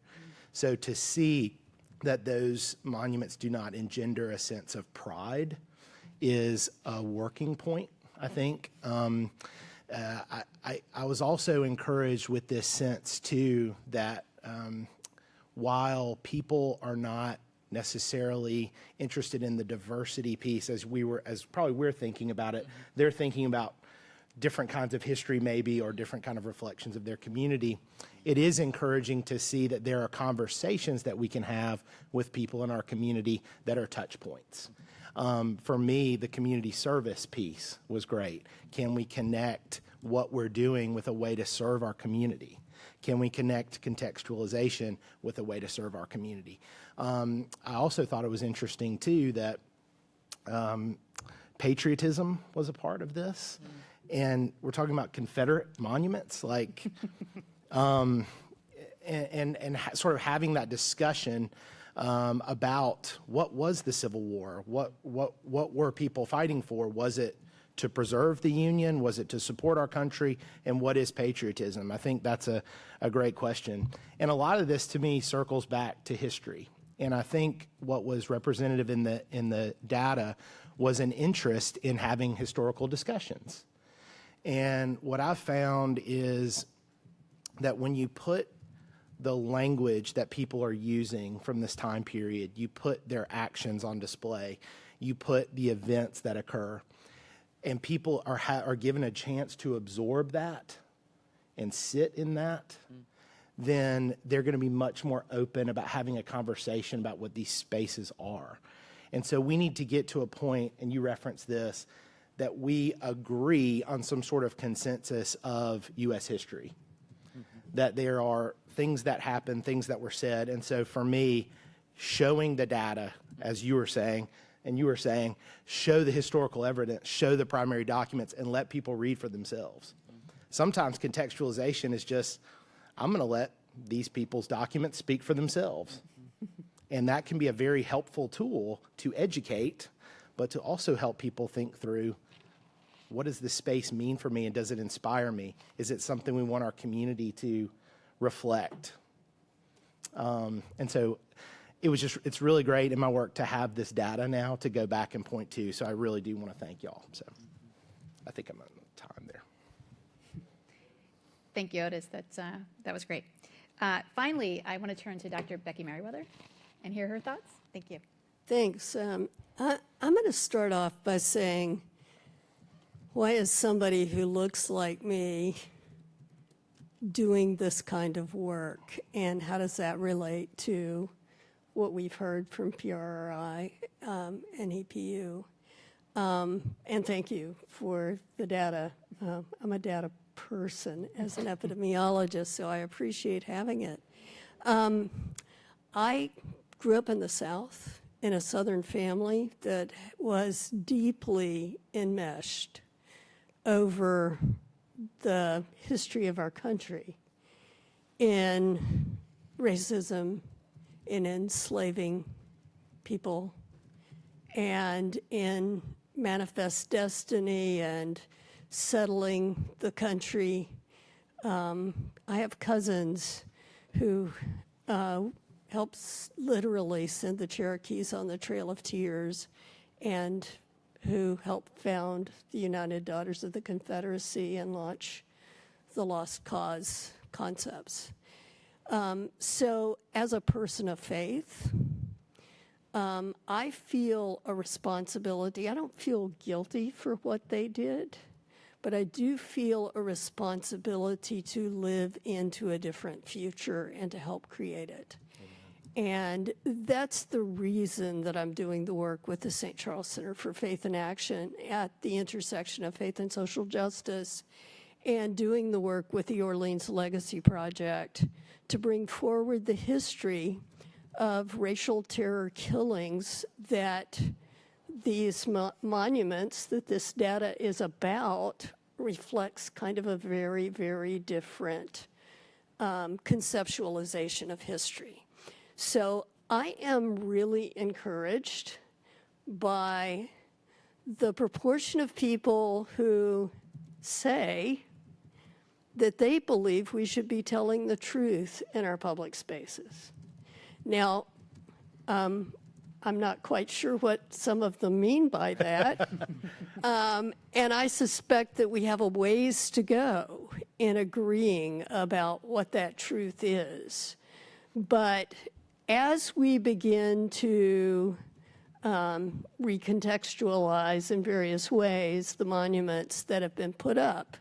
Speaker 6: So to see that those monuments do not engender a sense of pride is a working point, I think. I was also encouraged with this sense, too, that while people are not necessarily interested in the diversity piece as probably we're thinking about it, they're thinking about different kinds of history maybe, or different kind of reflections of their community. It is encouraging to see that there are conversations that we can have with people in our community that are touch points. For me, the community service piece was great. Can we connect what we're doing with a way to serve our community? Can we connect contextualization with a way to serve our community? I also thought it was interesting, too, that patriotism was a part of this. And we're talking about Confederate monuments, like, and sort of having that discussion about what was the Civil War, what were people fighting for? Was it to preserve the Union? Was it to support our country? And what is patriotism? I think that's a great question. And a lot of this, to me, circles back to history. And I think what was representative in the data was an interest in having historical discussions. And what I've found is that when you put the language that people are using from this time period, you put their actions on display, you put the events that occur, and people are given a chance to absorb that and sit in that, then they're going to be much more open about having a conversation about what these spaces are. And so we need to get to a point, and you referenced this, that we agree on some sort of consensus of U.S. history, that there are things that happen, things that were said. And so for me, showing the data, as you were saying, and you were saying, show the historical evidence, show the primary documents, and let people read for themselves. Sometimes contextualization is just, I'm going to let these people's documents speak for themselves. And that can be a very helpful tool to educate, but to also help people think through, what does this space mean for me, and does it inspire me? Is it something we want our community to reflect? And so it's really great in my work to have this data now to go back and point to. So I really do want to thank y'all. So I think I'm on time there.
Speaker 2: Thank you, Otis. That was great. Finally, I want to turn to Dr. Becky Merriweather and hear her thoughts. Thank you.
Speaker 7: Thanks. I'm going to start off by saying, why is somebody who looks like me doing this kind of work, and how does that relate to what we've heard from PRRI and EPU? And thank you for the data. I'm a data person as an epidemiologist, so I appreciate having it. I grew up in the South in a Southern family that was deeply enmeshed over the history of our country in racism, in enslaving people, and in manifest destiny and settling the country. I have cousins who helped literally send the Cherokees on the Trail of Tears, and who helped found the United Daughters of the Confederacy and launch the Lost Cause concepts. So as a person of faith, I feel a responsibility. I don't feel guilty for what they did, but I do feel a responsibility to live into a different future and to help create it. And that's the reason that I'm doing the work with the St. Charles Center for Faith and Action at the intersection of faith and social justice, and doing the work with the Orleans Legacy Project to bring forward the history of racial terror killings that these monuments that this data is about reflects kind of a very, very different conceptualization of history. So I am really encouraged by the proportion of people who say that they believe we should be telling the truth in our public spaces. Now, I'm not quite sure what some of them mean by that. And I suspect that we have a ways to go in agreeing about what that truth is. But as we begin to recontextualize in various ways the monuments that have been put up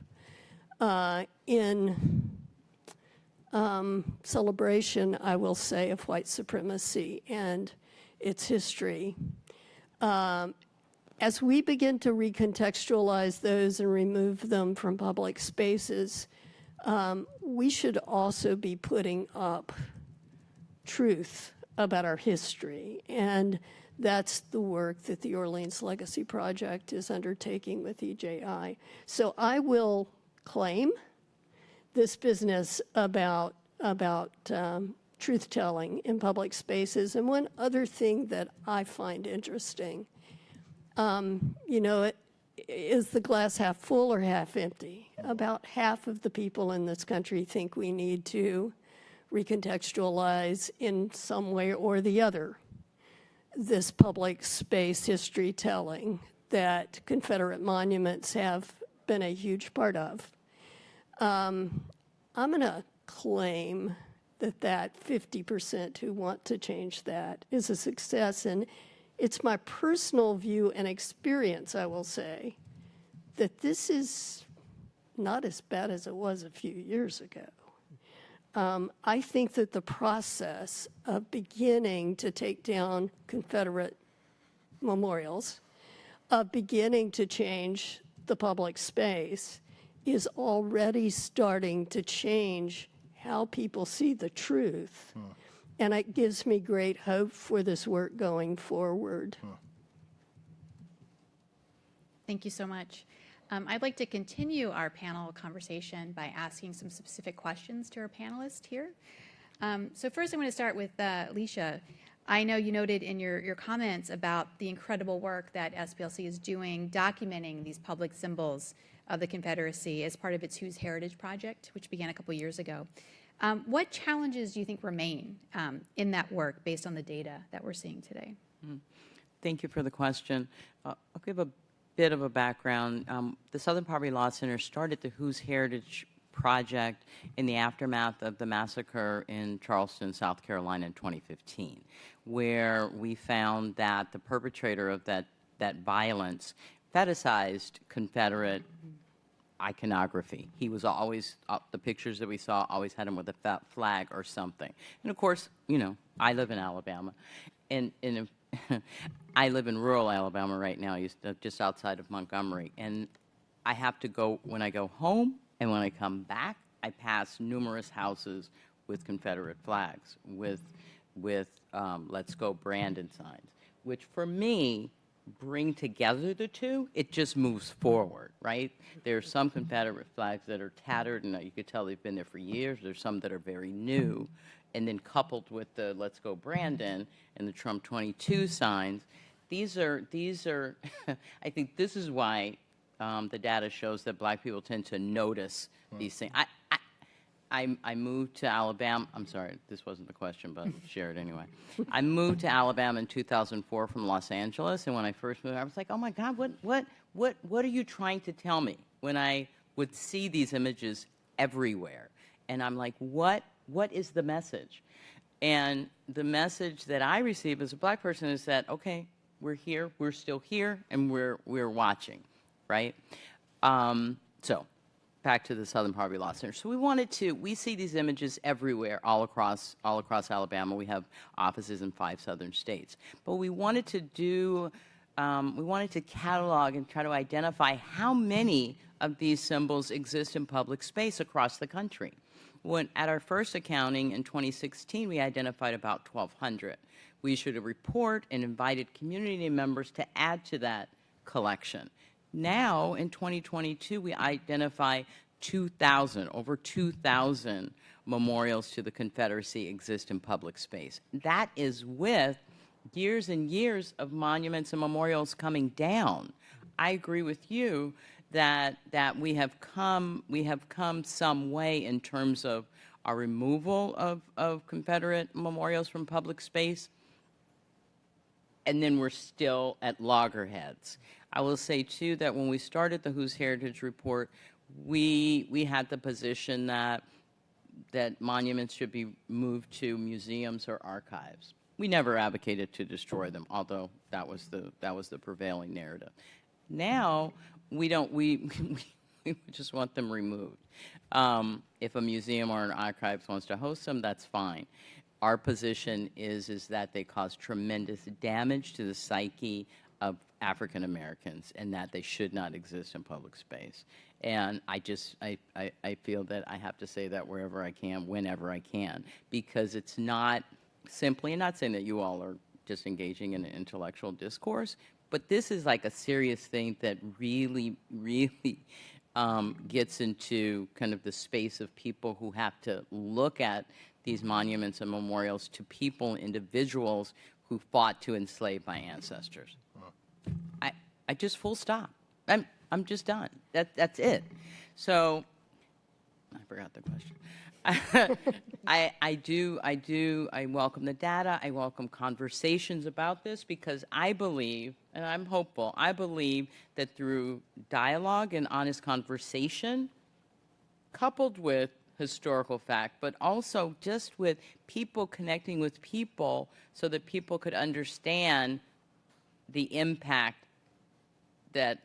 Speaker 7: in celebration, I will say, of white supremacy and its history, as we begin to recontextualize those and remove them from public spaces, we should also be putting up truth about our history. And that's the work that the Orleans Legacy Project is undertaking with EJI. So I will claim this business about truth-telling in public spaces. And one other thing that I find interesting, is the glass half full or half empty? About half of the people in this country think we need to recontextualize in some way or the other this public space history telling that Confederate monuments have been a huge part of. I'm going to claim that 50% who want to change that is a success, and it's my personal view and experience, I will say, that this is not as bad as it was a few years ago. I think that the process of beginning to take down Confederate memorials, of beginning to change the public space, is already starting to change how people see the truth. And it gives me great hope for this work going forward.
Speaker 2: Thank you so much. I'd like to continue our panel conversation by asking some specific questions to our panelists here. So first I want to start with Lecia. I know you noted in your comments about the incredible work that SPLC is doing documenting these public symbols of the Confederacy as part of its Whose Heritage Project, which began a couple years ago. What challenges do you think remain in that work based on the data that we're seeing today?
Speaker 5: Thank you for the question. I'll give a bit of a background. The Southern Poverty Law Center started the Whose Heritage Project in the aftermath of the massacre in Charleston, South Carolina in 2015, where we found that the perpetrator of that violence fetishized Confederate iconography. He was always, the pictures that we saw always had him with a flag or something. And of course, I live in Alabama, and I live in rural Alabama right now, just outside of Montgomery. And I have to go, when I go home and when I come back, I pass numerous houses with Confederate flags, with Let's Go Brandon signs, which for me bring together the two. It just moves forward, right? There are some Confederate flags that are tattered, and you could tell they've been there for years. There's some that are very new. And then coupled with the Let's Go Brandon and the Trump 22 signs, these are I think this is why the data shows that black people tend to notice these things. I moved to Alabama. I'm sorry, this wasn't the question, but I'll share it anyway. I moved to Alabama in 2004 from Los Angeles, and when I first moved, I was like, oh my God, what are you trying to tell me? When I would see these images everywhere, and I'm like, what is the message? And the message that I receive as a black person is that, okay, we're here, we're still here, and we're watching, right? So back to the Southern Poverty Law Center. So we see these images everywhere, all across Alabama. We have offices in 5 southern states. But we wanted to catalog and try to identify how many of these symbols exist in public space across the country. At our first accounting in 2016, we identified about 1,200. We issued a report and invited community members to add to that collection. Now, in 2022, we identify 2,000, over 2,000 memorials to the Confederacy exist in public space. That is with years and years of monuments and memorials coming down. I agree with you that we have come some way in terms of our removal of Confederate memorials from public space, and then we're still at loggerheads. I will say too that when we started the Whose Heritage Report, we had the position that monuments should be moved to museums or archives. We never advocated to destroy them, although that was the prevailing narrative. Now we just want them removed. If a museum or an archive wants to host them, that's fine. Our position is that they cause tremendous damage to the psyche of African Americans and that they should not exist in public space. And I feel that I have to say that wherever I can, whenever I can, because it's not simply, and not saying that you all are just engaging in an intellectual discourse, but this is like a serious thing that really, really gets into kind of the space of people who have to look at these monuments and memorials to people, individuals who fought to enslave my ancestors. I just full stop. I'm just done. That's it. So I forgot the question. I welcome the data. I welcome conversations about this because I believe, and I'm hopeful, I believe that through dialogue and honest conversation, coupled with historical fact, but also just with people connecting with people so that people could understand the impact that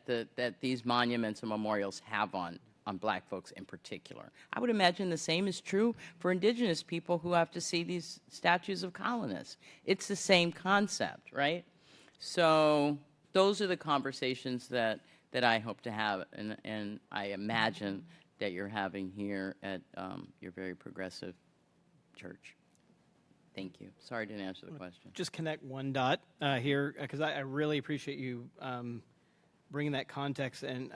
Speaker 5: these monuments and memorials have on black folks in particular. I would imagine the same is true for indigenous people who have to see these statues of colonists. It's the same concept, right? So those are the conversations that I hope to have, and I imagine that you're having here at your very progressive church. Thank you. Sorry I didn't answer the question.
Speaker 4: Just connect one dot here, because I really appreciate you bringing that context and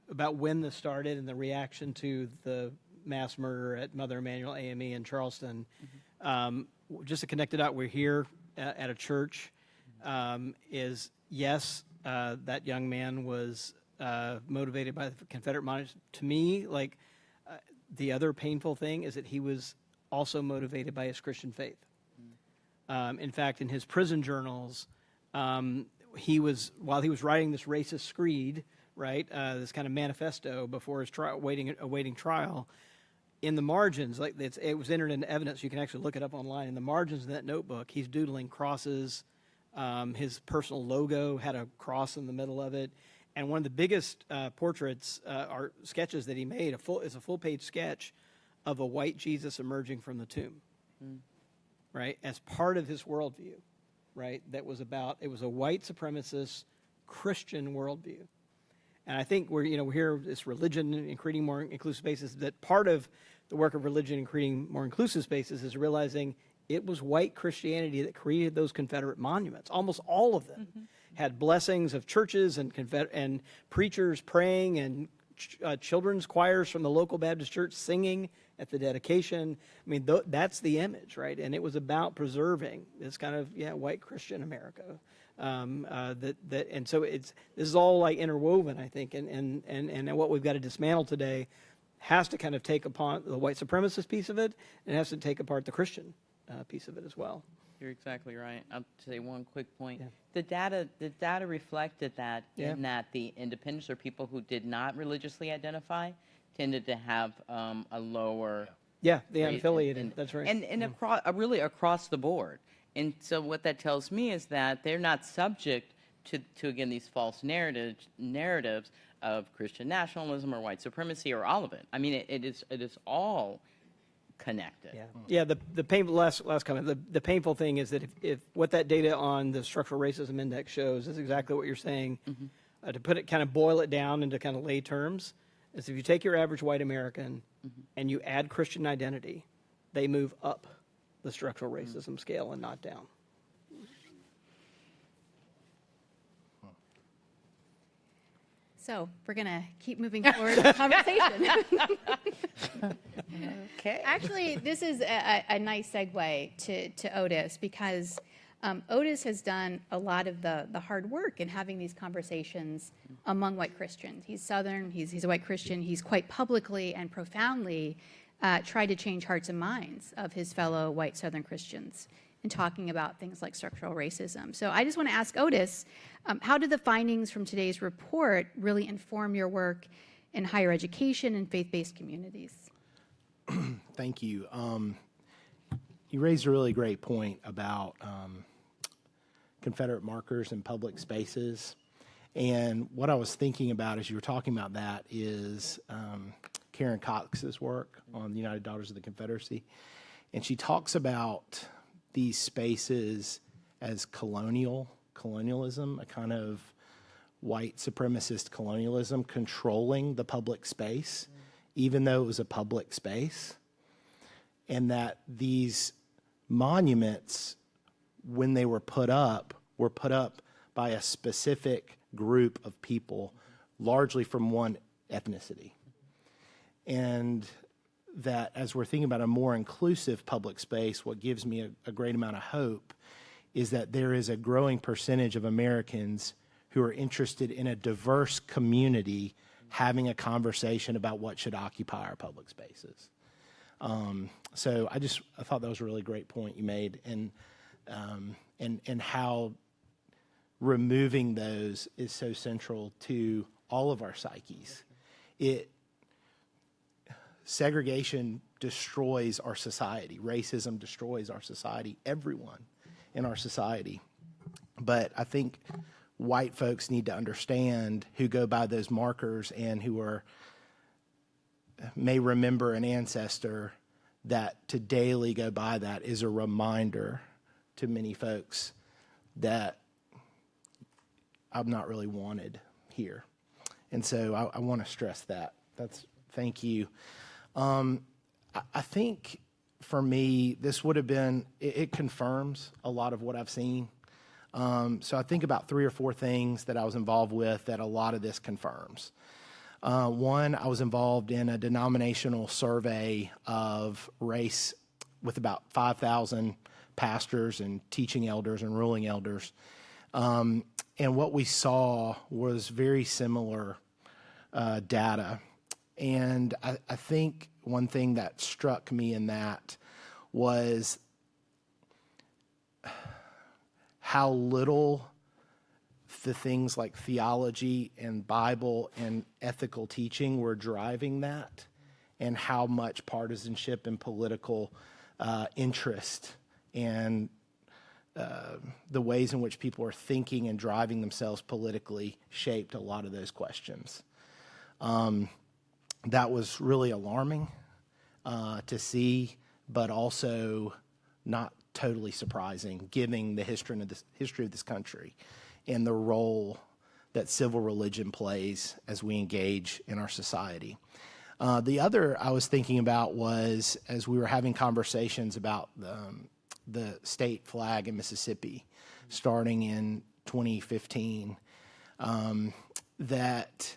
Speaker 4: about when this started and the reaction to the mass murder at Mother Emanuel AME in Charleston. Just to connect it out, we're here at a church. Is yes, that young man was motivated by the Confederate monuments. To me, like the other painful thing is that he was also motivated by his Christian faith. In fact, in his prison journals, while he was writing this racist screed, right, this kind of manifesto before his trial, awaiting trial, in the margins, like it was entered into evidence. You can actually look it up online. In the margins of that notebook, he's doodling crosses. His personal logo had a cross in the middle of it. And one of the biggest portraits or sketches that he made is a full-page sketch of a white Jesus emerging from the tomb, right, as part of his worldview, right, it was a white supremacist Christian worldview. And I think we're here, this religion and creating more inclusive spaces, that part of the work of religion and creating more inclusive spaces is realizing it was white Christianity that created those Confederate monuments. Almost all of them had blessings of churches and preachers praying and children's choirs from the local Baptist church singing at the dedication. I mean, that's the image, right? And it was about preserving this kind of white Christian America. And so this is all like interwoven, I think, and what we've got to dismantle today has to kind of take upon the white supremacist piece of it, and it has to take apart the Christian piece of it as well.
Speaker 5: You're exactly right. I'll say one quick point. Yeah. The data reflected that in that the independents or people who did not religiously identify tended to have a lower
Speaker 4: Yeah, the
Speaker 5: Right,
Speaker 4: unaffiliated, that's right.
Speaker 5: And really across the board. And so what that tells me is that they're not subject to again, these false narratives of Christian nationalism or white supremacy or all of it. I mean, it is all connected.
Speaker 4: Yeah, the painful, last comment, the painful thing is that if what that data on the structural racism index shows is exactly what you're saying, to put it, kind of boil it down into kind of lay terms, is if you take your average white American and you add Christian identity, they move up the structural racism scale and not down.
Speaker 2: So we're going to keep moving forward the conversation.
Speaker 5: Okay.
Speaker 2: Actually, this is a nice segue to Otis, because Otis has done a lot of the hard work in having these conversations among white Christians. He's Southern, he's a white Christian, he's quite publicly and profoundly tried to change hearts and minds of his fellow white Southern Christians in talking about things like structural racism. So I just want to ask Otis, how do the findings from today's report really inform your work in higher education and faith-based communities?
Speaker 6: Thank you. You raised a really great point about Confederate markers in public spaces. And what I was thinking about as you were talking about that is Karen Cox's work on the United Daughters of the Confederacy. And she talks about these spaces as colonialism, a kind of white supremacist colonialism controlling the public space, even though it was a public space. And that these monuments, when they were put up by a specific group of people, largely from one ethnicity. And that as we're thinking about a more inclusive public space, what gives me a great amount of hope is that there is a growing percentage of Americans who are interested in a diverse community having a conversation about what should occupy our public spaces. So I thought that was a really great point you made, and how removing those is so central to all of our psyches. Segregation destroys our society. Racism destroys our society, everyone in our society. But I think white folks need to understand, who go by those markers and who may remember an ancestor, that to daily go by that is a reminder to many folks that I'm not really wanted here. And so I want to stress that. Thank you. I think for me, this would have been, it confirms a lot of what I've seen. So I think about 3 or 4 things that I was involved with that a lot of this confirms. One, I was involved in a denominational survey of race with about 5,000 pastors and teaching elders and ruling elders. And what we saw was very similar data. And I think one thing that struck me in that was how little the things like theology and Bible and ethical teaching were driving that, and how much partisanship and political interest and the ways in which people are thinking and driving themselves politically shaped a lot of those questions. That was really alarming to see, but also not totally surprising, given the history of this country and the role that civil religion plays as we engage in our society. The other I was thinking about was, as we were having conversations about the state flag in Mississippi starting in 2015, that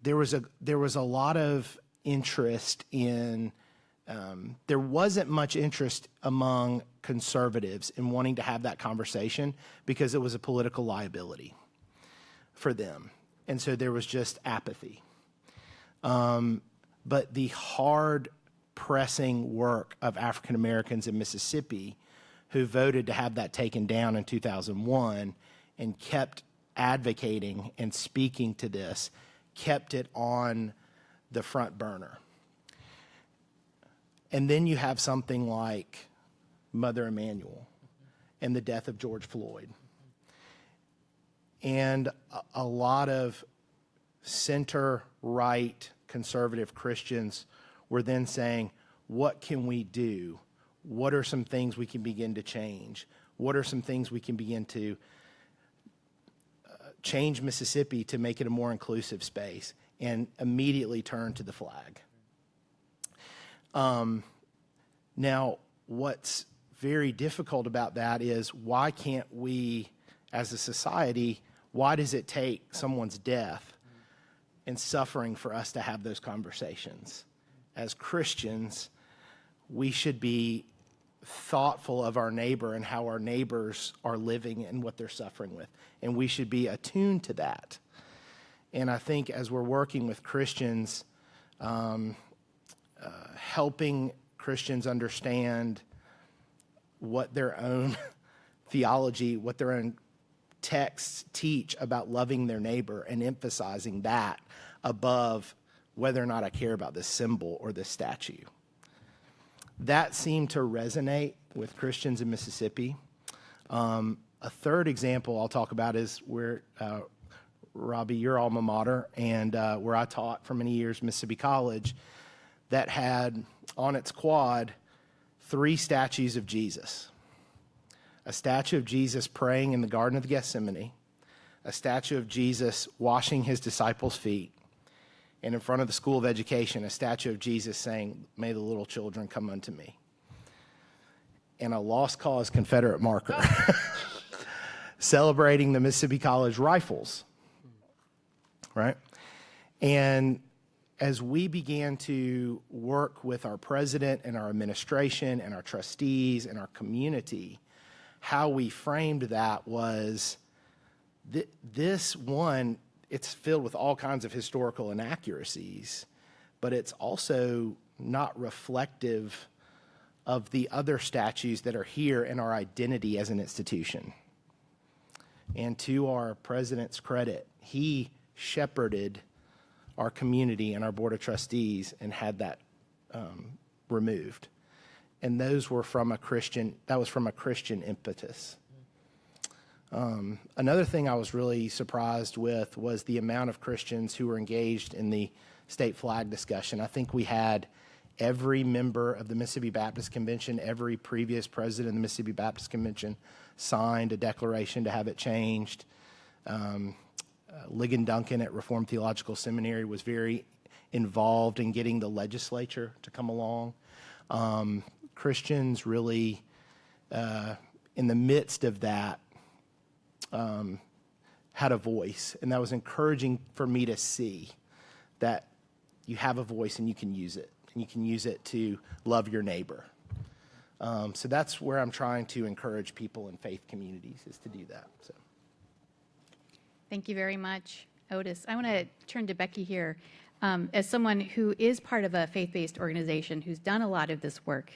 Speaker 6: there was a lot of interest in, there wasn't much interest among conservatives in wanting to have that conversation because it was a political liability for them. And so there was just apathy. But the hard pressing work of African Americans in Mississippi who voted to have that taken down in 2001 and kept advocating and speaking to this, kept it on the front burner. And then you have something like Mother Emanuel and the death of George Floyd. And a lot of center-right conservative Christians were then saying, what can we do? What are some things we can begin to change? What are some things we can begin to change Mississippi to make it a more inclusive space? And immediately turn to the flag. Now, what's very difficult about that is, why can't we, as a society, why does it take someone's death and suffering for us to have those conversations? As Christians, we should be thoughtful of our neighbor and how our neighbors are living and what they're suffering with. And we should be attuned to that. And I think as we're working with Christians, helping Christians understand what their own theology, what their own texts teach about loving their neighbor, and emphasizing that above whether or not I care about this symbol or this statue. That seemed to resonate with Christians in Mississippi. A third example I'll talk about is where, Robbie, your alma mater, and where I taught for many years, Mississippi College, that had on its quad 3 statues of Jesus. A statue of Jesus praying in the Garden of Gethsemane, a statue of Jesus washing his disciples' feet, and in front of the School of Education, a statue of Jesus saying, "May the little children come unto me." And a lost cause Confederate marker celebrating the Mississippi College Rifles, right? And as we began to work with our president and our administration and our trustees and our community, how we framed that was this one, it's filled with all kinds of historical inaccuracies, but it's also not reflective of the other statues that are here in our identity as an institution. And to our president's credit, he shepherded our community and our board of trustees and had that removed. And those were from a Christian impetus. Another thing I was really surprised with was the amount of Christians who were engaged in the state flag discussion. I think we had every member of the Mississippi Baptist Convention, every previous president of the Mississippi Baptist Convention signed a declaration to have it changed. Ligon Duncan at Reformed Theological Seminary was very involved in getting the legislature to come along. Christians really, in the midst of that, had a voice, and that was encouraging for me to see that you have a voice and you can use it, and you can use it to love your neighbor. So that's where I'm trying to encourage people in faith communities, is to do that. So.
Speaker 2: Thank you very much, Otis. I want to turn to Becky here. As someone who is part of a faith-based organization who's done a lot of this work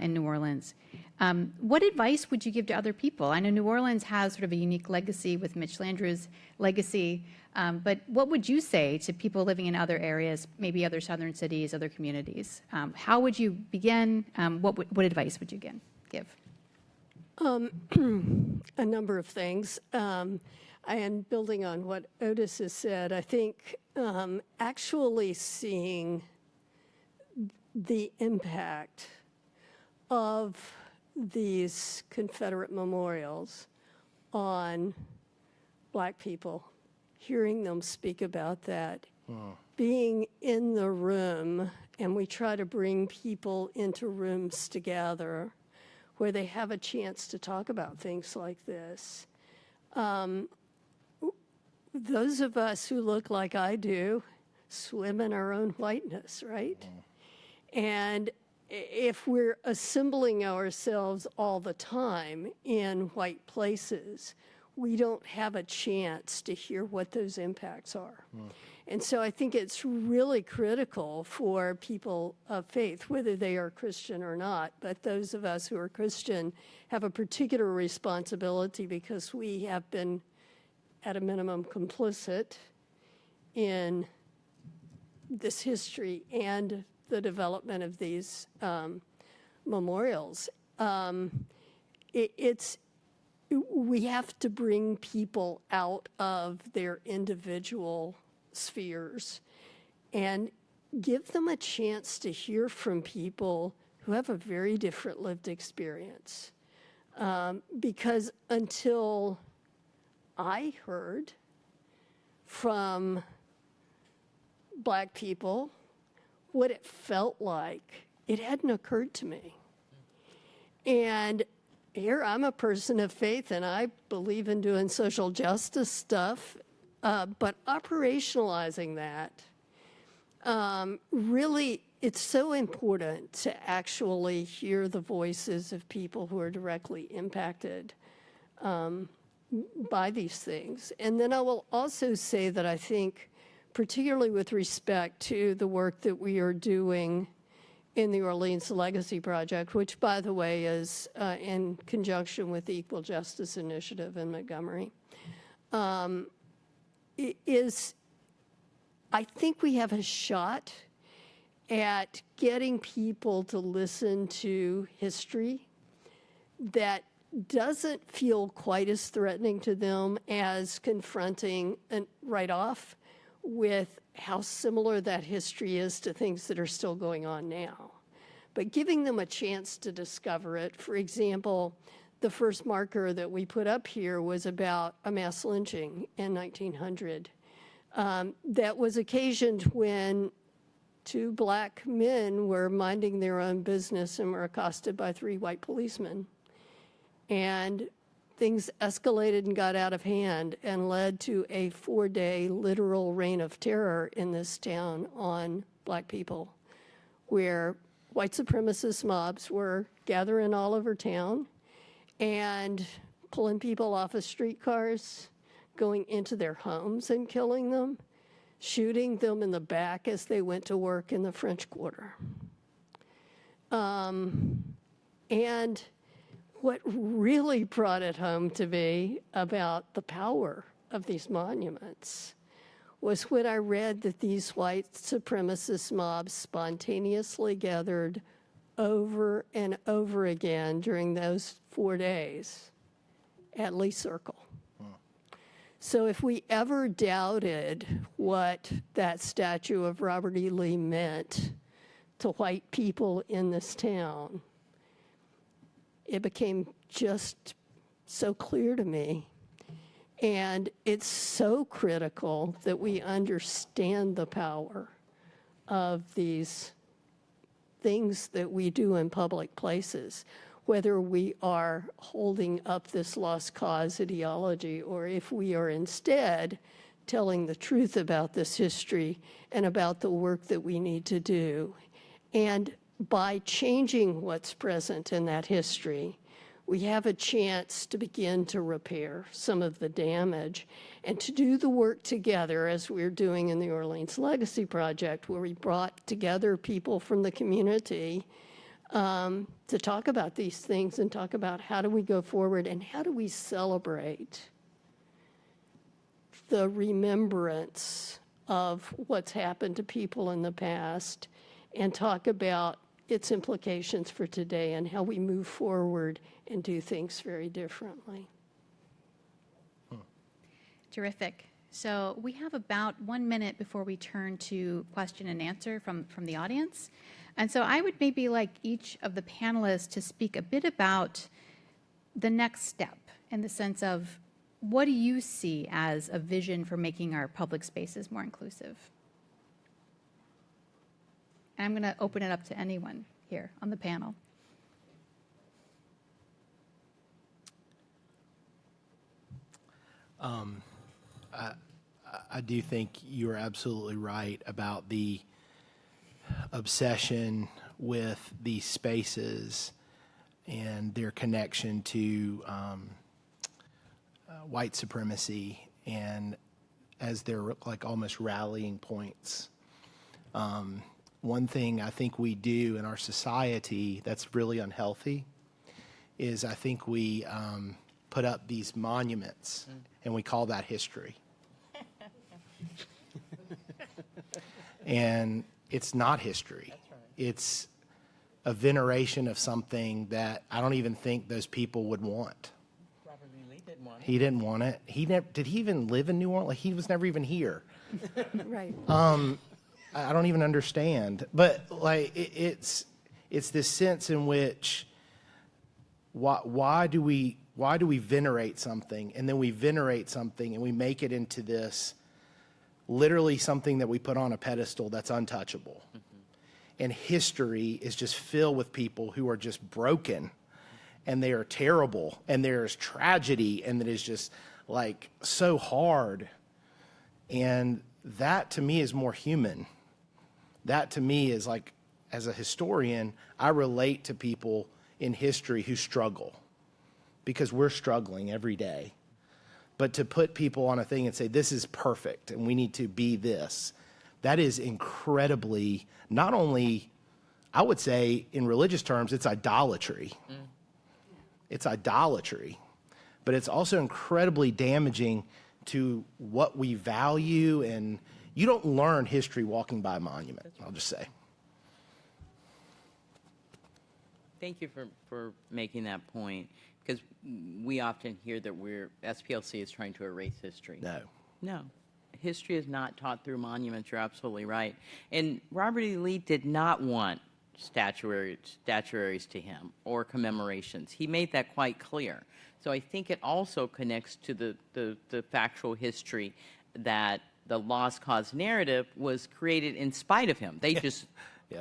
Speaker 2: in New Orleans, what advice would you give to other people? I know New Orleans has sort of a unique legacy with Mitch Landrieu's legacy, but what would you say to people living in other areas, maybe other southern cities, other communities? How would you begin? What advice would you give?
Speaker 7: A number of things. And building on what Otis has said, I think actually seeing the impact of these Confederate memorials on Black people, hearing them speak about that, being in the room, and we try to bring people into rooms together where they have a chance to talk about things like this. Those of us who look like I do swim in our own whiteness, right? And if we're assembling ourselves all the time in white places, we don't have a chance to hear what those impacts are. And so I think it's really critical for people of faith, whether they are Christian or not, but those of us who are Christian have a particular responsibility because we have been, at a minimum, complicit in this history and the development of these memorials. We have to bring people out of their individual spheres and give them a chance to hear from people who have a very different lived experience. Because until I heard from Black people what it felt like, it hadn't occurred to me. And here I'm a person of faith and I believe in doing social justice stuff, but operationalizing that, really, it's so important to actually hear the voices of people who are directly impacted by these things. And then I will also say that I think, particularly with respect to the work that we are doing in the Orleans Legacy Project, which, by the way, is in conjunction with the Equal Justice Initiative in Montgomery, I think we have a shot at getting people to listen to history that doesn't feel quite as threatening to them as confronting right off with how similar that history is to things that are still going on now. But giving them a chance to discover it. For example, the first marker that we put up here was about a mass lynching in 1900. That was occasioned when 2 Black men were minding their own business and were accosted by 3 white policemen. And things escalated and got out of hand and led to a 4-day literal reign of terror in this town on Black people, where white supremacist mobs were gathering all over town and pulling people off of streetcars, going into their homes and killing them, shooting them in the back as they went to work in the French Quarter. And what really brought it home to me about the power of these monuments was when I read that these white supremacist mobs spontaneously gathered over and over again during those 4 days at Lee Circle. So if we ever doubted what that statue of Robert E. Lee meant to white people in this town, it became just so clear to me. And it's so critical that we understand the power of these things that we do in public places, whether we are holding up this lost cause ideology or if we are instead telling the truth about this history and about the work that we need to do. And by changing what's present in that history, we have a chance to begin to repair some of the damage and to do the work together as we're doing in the Orleans Legacy Project, where we brought together people from the community to talk about these things and talk about how do we go forward and how do we celebrate the remembrance of what's happened to people in the past and talk about its implications for today and how we move forward and do things very differently.
Speaker 2: Terrific. So we have about 1 minute before we turn to question and answer from the audience. And so I would maybe like each of the panelists to speak a bit about the next step in the sense of what do you see as a vision for making our public spaces more inclusive? And I'm going to open it up to anyone here on the panel.
Speaker 6: I do think you're absolutely right about the obsession with these spaces and their connection to white supremacy and as their like almost rallying points. One thing I think we do in our society that's really unhealthy is I think we put up these monuments and we call that history. And it's not history. it's a veneration of something that I don't even think those people would want.
Speaker 5: Robert E. Lee didn't want it.
Speaker 6: He didn't want it. Did he even live in New Orleans? Like, he was never even here.
Speaker 7: Right.
Speaker 6: I don't even understand. But like, it's this sense in which why do we venerate something, and then we venerate something and we make it into this literally something that we put on a pedestal that's untouchable. Mm-hmm. And history is just filled with people who are just broken, and they are terrible, and there's tragedy, and it is just like so hard. And that to me is more human. That to me is like, as a historian, I relate to people in history who struggle, because we're struggling every day. But to put people on a thing and say, this is perfect and we need to be this, that is incredibly, not only, I would say in religious terms, it's idolatry. It's idolatry. But it's also incredibly damaging to what we value, and you don't learn history walking by a monument, I'll just say.
Speaker 5: Thank you for making that point, because we often hear that SPLC is trying to erase history. No. History is not taught through monuments. You're absolutely right. And Robert E. Lee did not want statuaries to him or commemorations. He made that quite clear. So I think it also connects to the factual history that the lost cause narrative was created in spite of him. They just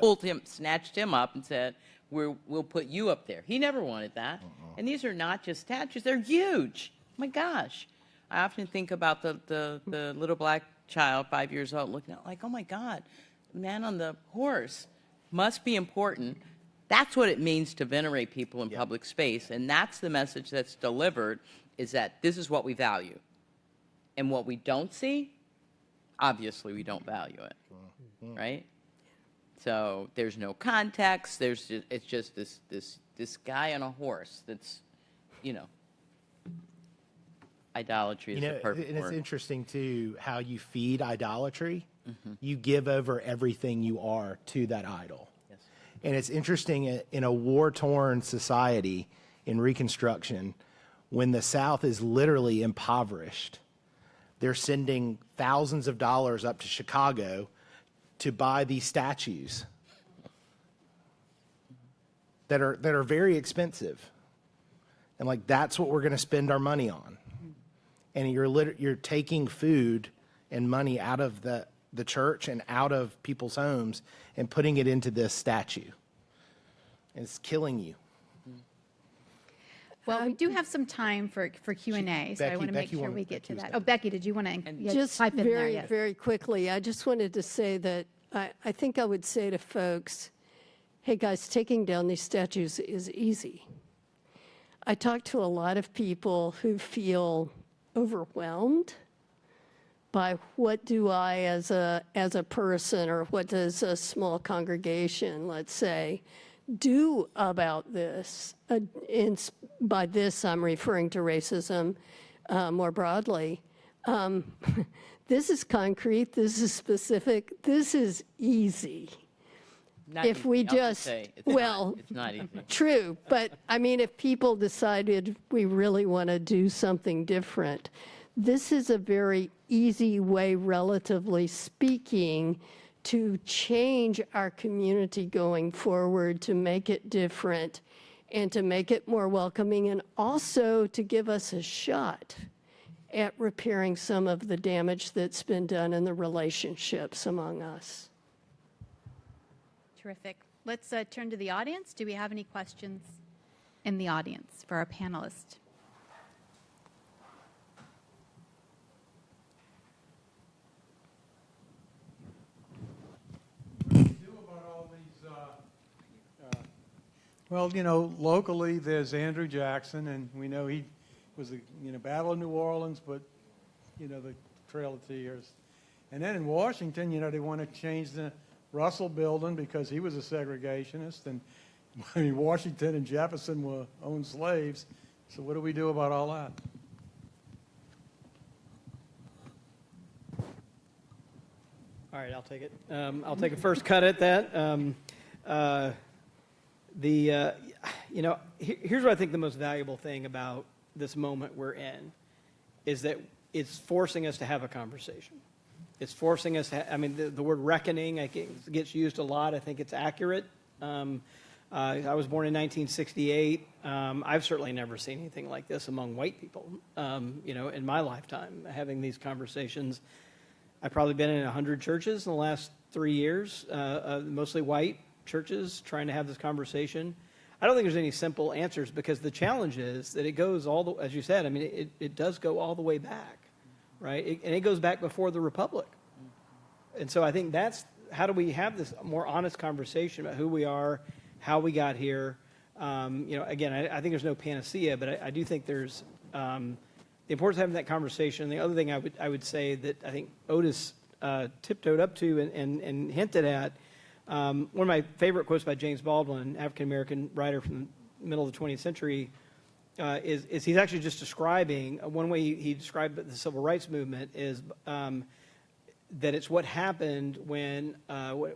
Speaker 5: pulled him, snatched him up and said, we'll put you up there. He never wanted that. And these are not just statues, they're huge. My gosh. I often think about the little black child, 5 years old, looking at like, oh my God, the man on the horse must be important. That's what it means to venerate people in public space. And that's the message that's delivered, is that this is what we value. And what we don't see, obviously we don't value it, right? So there's no context. It's just this guy on a horse that's, idolatry is the perfect
Speaker 6: and
Speaker 5: word.
Speaker 6: it's interesting too how you feed idolatry. Mm-hmm. You give over everything you are to that idol.
Speaker 5: Yes.
Speaker 6: And it's interesting in a war-torn society in Reconstruction, when the South is literally impoverished, they're sending thousands of dollars up to Chicago to buy these statues that are very expensive. And like, that's what we're going to spend our money on. And you're taking food and money out of the church and out of people's homes and putting it into this statue. And it's killing you.
Speaker 2: Well, we do have some time for Q&A, so I want to make sure we get to that. Oh, Becky, did you want to
Speaker 7: Just
Speaker 2: pipe in there?
Speaker 7: very,
Speaker 2: Yes.
Speaker 7: very quickly, I just wanted to say that I think I would say to folks, hey guys, taking down these statues is easy. I talk to a lot of people who feel overwhelmed by what do I as a person, or what does a small congregation, let's say, do about this. By this, I'm referring to racism more broadly. This is concrete, this is specific, this is easy.
Speaker 5: Not
Speaker 7: If
Speaker 5: easy.
Speaker 7: we
Speaker 5: I'll
Speaker 7: just,
Speaker 5: say, it's not easy.
Speaker 7: True, but I mean, if people decided we really want to do something different, this is a very easy way, relatively speaking, to change our community going forward, to make it different and to make it more welcoming, and also to give us a shot at repairing some of the damage that's been done in the relationships among us.
Speaker 2: Terrific. Let's turn to the audience. Do we have any questions in the audience for our panelists?
Speaker 8: Well, locally there's Andrew Jackson, and we know he was the Battle of New Orleans, but the Trail of Tears. And then in Washington, they want to change the Russell Building because he was a segregationist, and I mean Washington and Jefferson owned slaves. So what do we do about all that?
Speaker 4: All right, I'll take it. I'll take a first cut at that. Here's what I think the most valuable thing about this moment we're in is that it's forcing us to have a conversation. It's forcing us to, the word reckoning, I think, gets used a lot. I think it's accurate. I was born in 1968. I've certainly never seen anything like this among white people, in my lifetime, having these conversations. I've probably been in 100 churches in the last 3 years, mostly white churches, trying to have this conversation. I don't think there's any simple answers because the challenge is that it goes as you said, it does go all the way back, right? And it goes back before the Republic. And so I think that's, how do we have this more honest conversation about who we are, how we got here? Again, I think there's no panacea, but I do think there's the importance of having that conversation. The other thing I would say that I think Otis tiptoed up to and hinted at, one of my favorite quotes by James Baldwin, African-American writer from the middle of the 20th century, is he's actually just describing, one way he described the civil rights movement is that it's what happened when,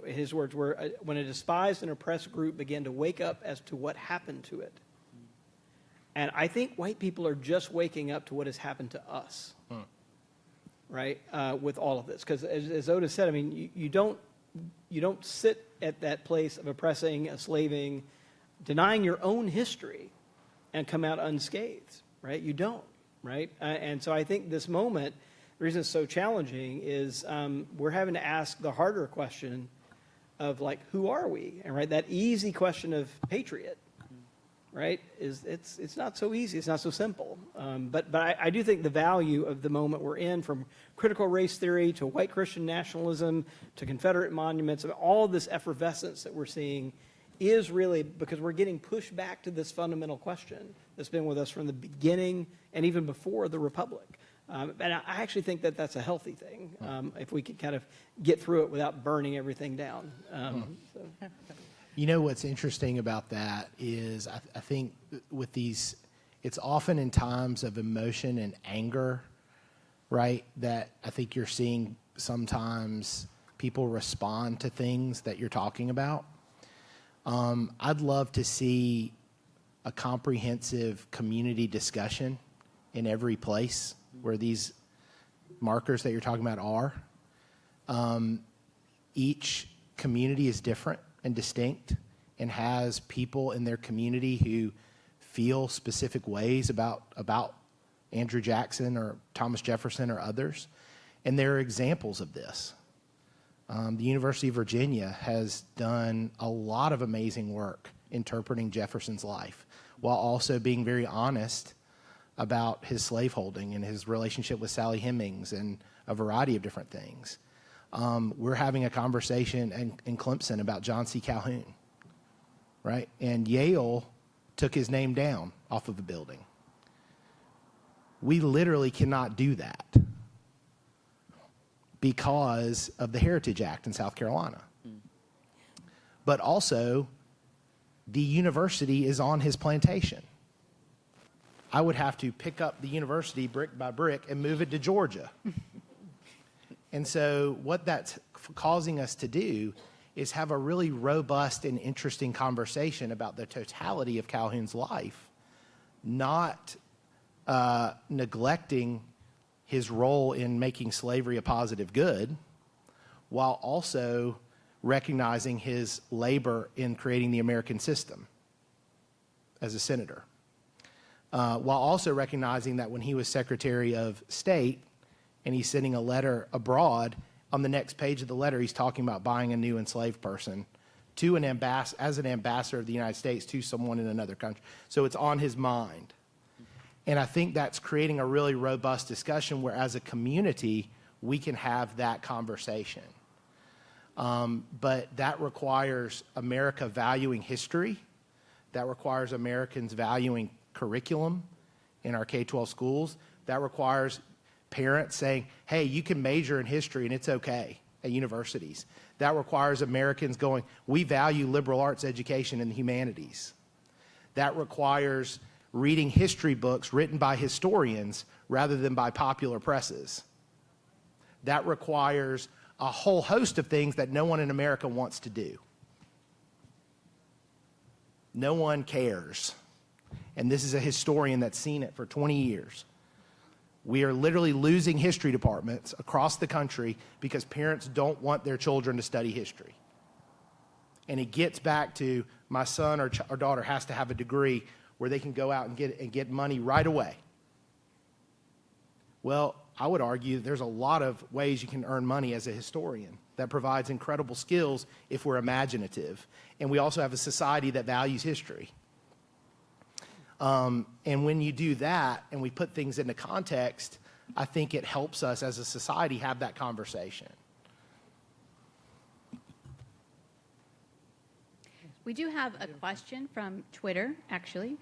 Speaker 4: his words were, when a despised and oppressed group began to wake up as to what happened to it. And I think white people are just waking up to what has happened to us, right, with all of this. Because as Otis said, you don't sit at that place of oppressing, enslaving, denying your own history and come out unscathed, right? You don't, right? And so I think this moment, the reason it's so challenging is we're having to ask the harder question of, like, who are we? And right, that easy question of patriot, right, it's not so easy, it's not so simple. But I do think the value of the moment we're in, from critical race theory to white Christian nationalism to Confederate monuments, all of this effervescence that we're seeing is really because we're getting pushed back to this fundamental question that's been with us from the beginning and even before the Republic. And I actually think that that's a healthy thing, if we can kind of get through it without burning everything down. So.
Speaker 6: You know what's interesting about that is I think with these, it's often in times of emotion and anger, right, that I think you're seeing sometimes people respond to things that you're talking about. I'd love to see a comprehensive community discussion in every place where these markers that you're talking about are. Each community is different and distinct and has people in their community who feel specific ways about Andrew Jackson or Thomas Jefferson or others. And there are examples of this. The University of Virginia has done a lot of amazing work interpreting Jefferson's life while also being very honest about his slaveholding and his relationship with Sally Hemings and a variety of different things. We're having a conversation in Clemson about John C. Calhoun, right? And Yale took his name down off of a building. We literally cannot do that because of the Heritage Act in South Carolina. But also, the university is on his plantation. I would have to pick up the university brick by brick and move it to Georgia. And so what that's causing us to do is have a really robust and interesting conversation about the totality of Calhoun's life, not neglecting his role in making slavery a positive good, while also recognizing his labor in creating the American system as a senator, while also recognizing that when he was Secretary of State and he's sending a letter abroad, on the next page of the letter he's talking about buying a new enslaved person to as an ambassador of the United States to someone in another country. So it's on his mind. And I think that's creating a really robust discussion where, as a community, we can have that conversation. But that requires America valuing history. That requires Americans valuing curriculum in our K-12 schools. That requires parents saying, hey, you can major in history and it's okay at universities. That requires Americans going, we value liberal arts education and the humanities. That requires reading history books written by historians rather than by popular presses. That requires a whole host of things that no one in America wants to do. No one cares. And this is a historian that's seen it for 20 years. We are literally losing history departments across the country because parents don't want their children to study history. And it gets back to my son or daughter has to have a degree where they can go out and get money right away. Well, I would argue there's a lot of ways you can earn money as a historian that provides incredible skills if we're imaginative. And we also have a society that values history. And when you do that and we put things into context, I think it helps us as a society have that conversation.
Speaker 2: We do have a question from Twitter, actually.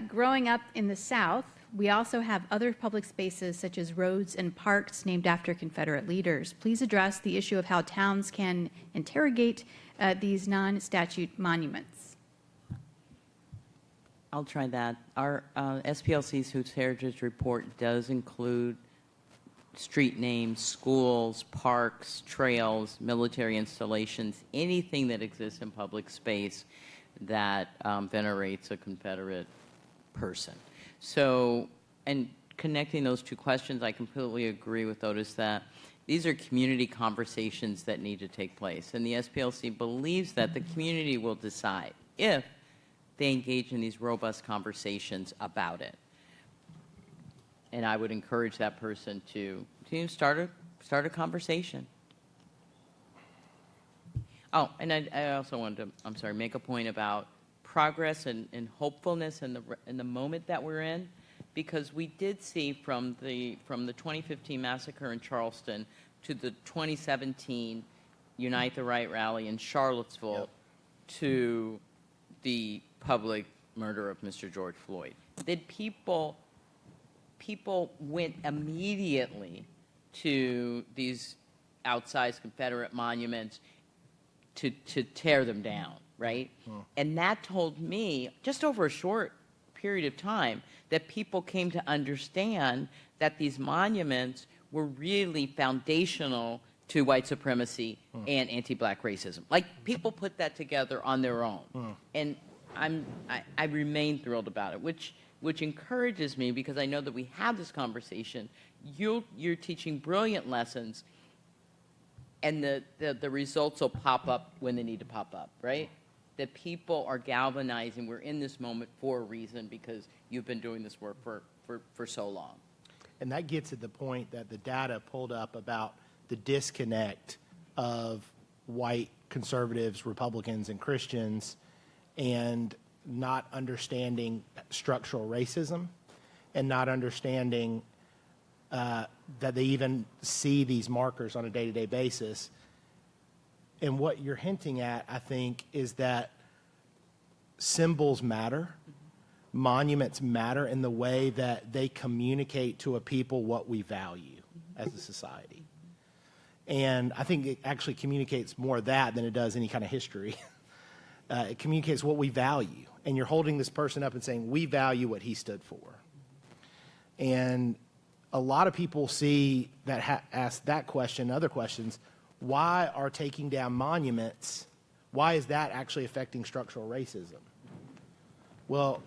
Speaker 2: Growing up in the South, we also have other public spaces such as roads and parks named after Confederate leaders. Please address the issue of how towns can interrogate these non-statute monuments.
Speaker 5: I'll try that. Our SPLC's Hoots Heritage Report does include street names, schools, parks, trails, military installations, anything that exists in public space that venerates a Confederate person. So, and connecting those two questions, I completely agree with Otis that these are community conversations that need to take place. And the SPLC believes that the community will decide if they engage in these robust conversations about it. And I would encourage that person to start a conversation. Oh, and I also wanted to, make a point about progress and hopefulness in the moment that we're in, because we did see from the 2015 massacre in Charleston to the 2017 Unite the Right rally in Charlottesville to the public murder of Mr. George Floyd, that people went immediately to these outsized Confederate monuments to tear them down, right? And that told me, just over a short period of time, that people came to understand that these monuments were really foundational to white supremacy and anti-black racism. Like, people put that together on their own. And I remain thrilled about it, which encourages me, because I know that we have this conversation. You're teaching brilliant lessons, and the results will pop up when they need to pop up, right? That people are galvanizing. We're in this moment for a reason, because you've been doing this work for so long.
Speaker 6: And that gets at the point that the data pulled up about the disconnect of white conservatives, Republicans, and Christians, and not understanding structural racism, and not understanding that they even see these markers on a day-to-day basis. And what you're hinting at, I think, is that symbols matter, monuments matter in the way that they communicate to a people what we value as a society. And I think it actually communicates more of that than it does any kind of history. It communicates what we value. And you're holding this person up and saying, we value what he stood for. And a lot of people see that, ask that question, other questions, why are taking down monuments, why is that actually affecting structural racism? Well,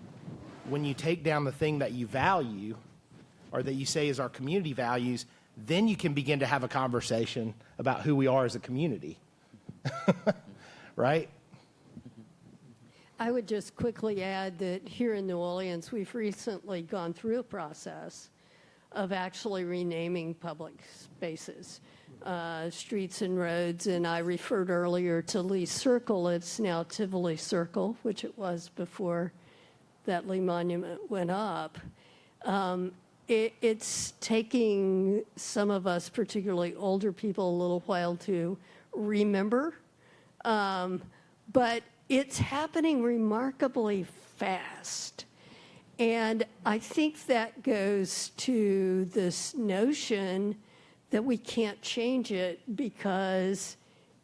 Speaker 6: when you take down the thing that you value, or that you say is our community values, then you can begin to have a conversation about who we are as a community. Right?
Speaker 7: I would just quickly add that here in New Orleans, we've recently gone through a process of actually renaming public spaces, streets and roads. And I referred earlier to Lee Circle. It's now Tivoli Circle, which it was before that Lee Monument went up. It's taking some of us, particularly older people, a little while to remember. But it's happening remarkably fast. And I think that goes to this notion that we can't change it because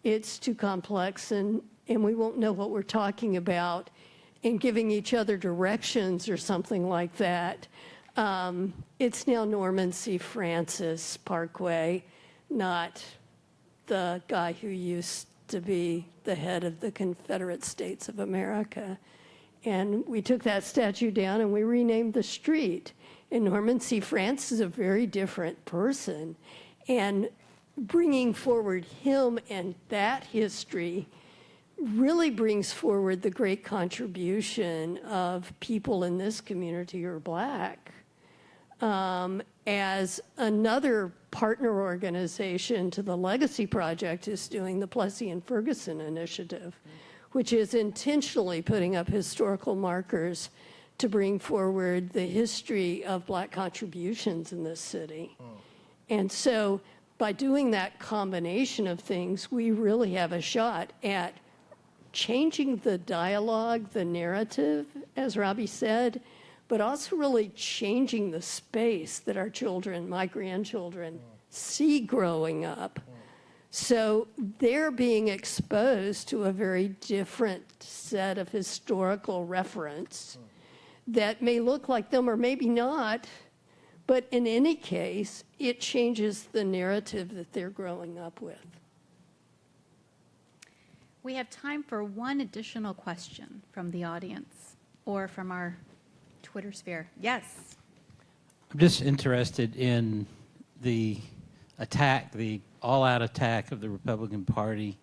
Speaker 7: it's too complex and we won't know what we're talking about, and giving each other directions or something like that. It's now Norman C. Francis Parkway, not the guy who used to be the head of the Confederate States of America. And we took that statue down and we renamed the street. And Norman C. France is a very different person. And bringing forward him and that history really brings forward the great contribution of people in this community who are Black. As another partner organization to the Legacy Project is doing the Plessy and Ferguson Initiative, which is intentionally putting up historical markers to bring forward the history of Black contributions in this city. And so by doing that combination of things, we really have a shot at changing the dialogue, the narrative, as Robbie said, but also really changing the space that our children, my grandchildren, see growing up. So they're being exposed to a very different set of historical reference that may look like them or maybe not, but in any case, it changes the narrative that they're growing up with.
Speaker 2: We have time for one additional question from the audience or from our Twitter sphere. Yes.
Speaker 9: I'm just interested in the attack, the all-out attack of the Republican Party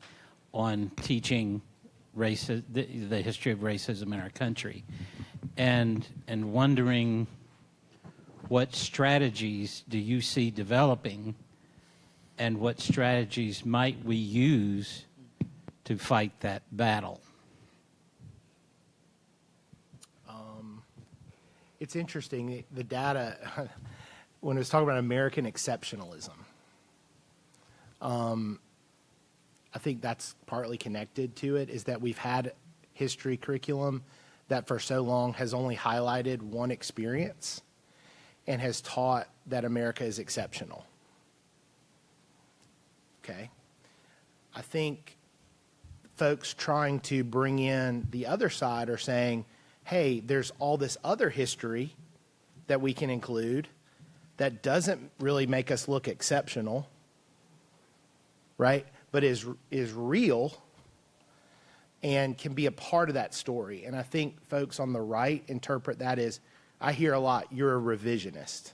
Speaker 9: on teaching the history of racism in our country, and wondering what strategies do you see developing, and what strategies might we use to fight that battle?
Speaker 6: It's interesting, the data, when it was talking about American exceptionalism, I think that's partly connected to it, is that we've had history curriculum that for so long has only highlighted one experience and has taught that America is exceptional. Okay? I think folks trying to bring in the other side are saying, hey, there's all this other history that we can include that doesn't really make us look exceptional, right? But is real and can be a part of that story. And I think folks on the right interpret that as, I hear a lot, you're a revisionist.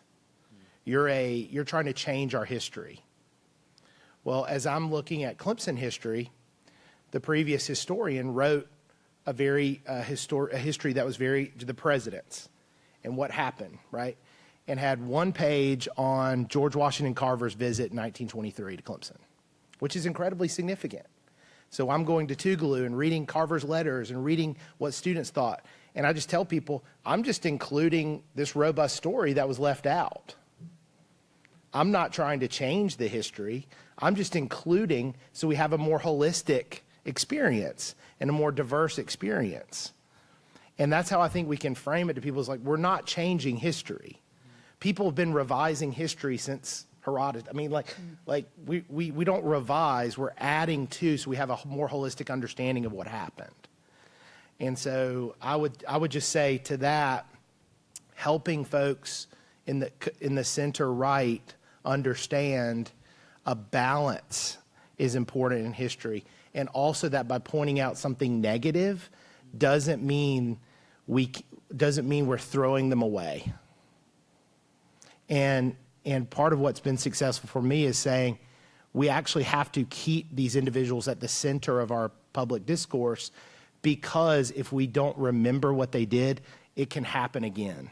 Speaker 6: You're trying to change our history. Well, as I'm looking at Clemson history, the previous historian wrote a history that was very to the presidents and what happened, right? And had one page on George Washington Carver's visit in 1923 to Clemson, which is incredibly significant. So I'm going to Tougaloo and reading Carver's letters and reading what students thought. And I just tell people, I'm just including this robust story that was left out. I'm not trying to change the history. I'm just including so we have a more holistic experience and a more diverse experience. And that's how I think we can frame it to people. It's like, we're not changing history. People have been revising history since Herodotus. I mean, we don't revise, we're adding to, so we have a more holistic understanding of what happened. And so I would just say to that, helping folks in the center right understand a balance is important in history. And also that by pointing out something negative doesn't mean we're throwing them away. And part of what's been successful for me is saying we actually have to keep these individuals at the center of our public discourse, because if we don't remember what they did, it can happen again.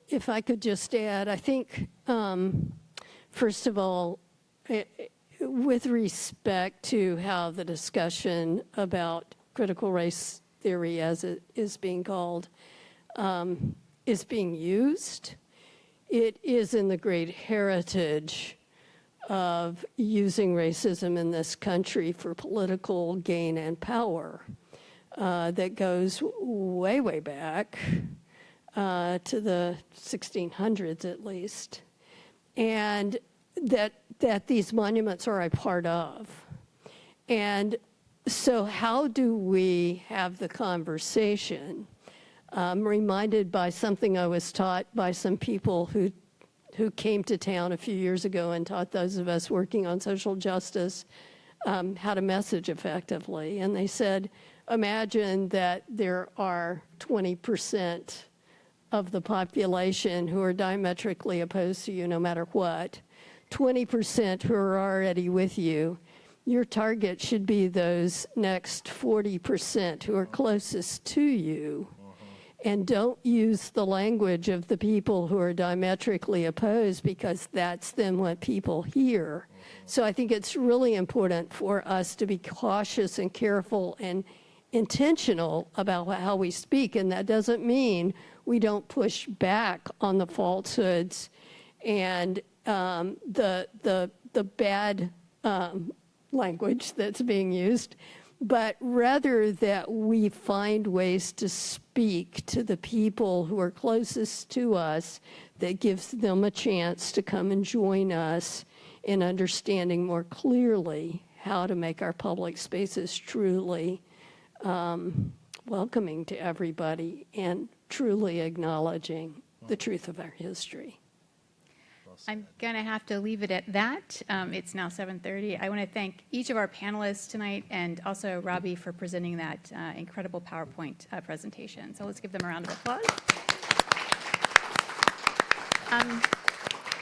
Speaker 7: If I could just add, I think, first of all, with respect to how the discussion about critical race theory, as it is being called, is being used, it is in the great heritage of using racism in this country for political gain and power that goes way, way back to the 1600s at least, and that these monuments are a part of. And so how do we have the conversation? I'm reminded by something I was taught by some people who came to town a few years ago and taught those of us working on social justice how to message effectively. And they said, imagine that there are 20% of the population who are diametrically opposed to you no matter what, 20% who are already with you. Your target should be those next 40% who are closest to you. And don't use the language of the people who are diametrically opposed, because that's then what people hear. So I think it's really important for us to be cautious and careful and intentional about how we speak. And that doesn't mean we don't push back on the falsehoods and the bad language that's being used, but rather that we find ways to speak to the people who are closest to us that gives them a chance to come and join us in understanding more clearly how to make our public spaces truly welcoming to everybody and truly acknowledging the truth of our history.
Speaker 2: I'm going to have to leave it at that. It's now 7:30. I want to thank each of our panelists tonight, and also Robbie for presenting that incredible PowerPoint presentation. So let's give them a round of applause.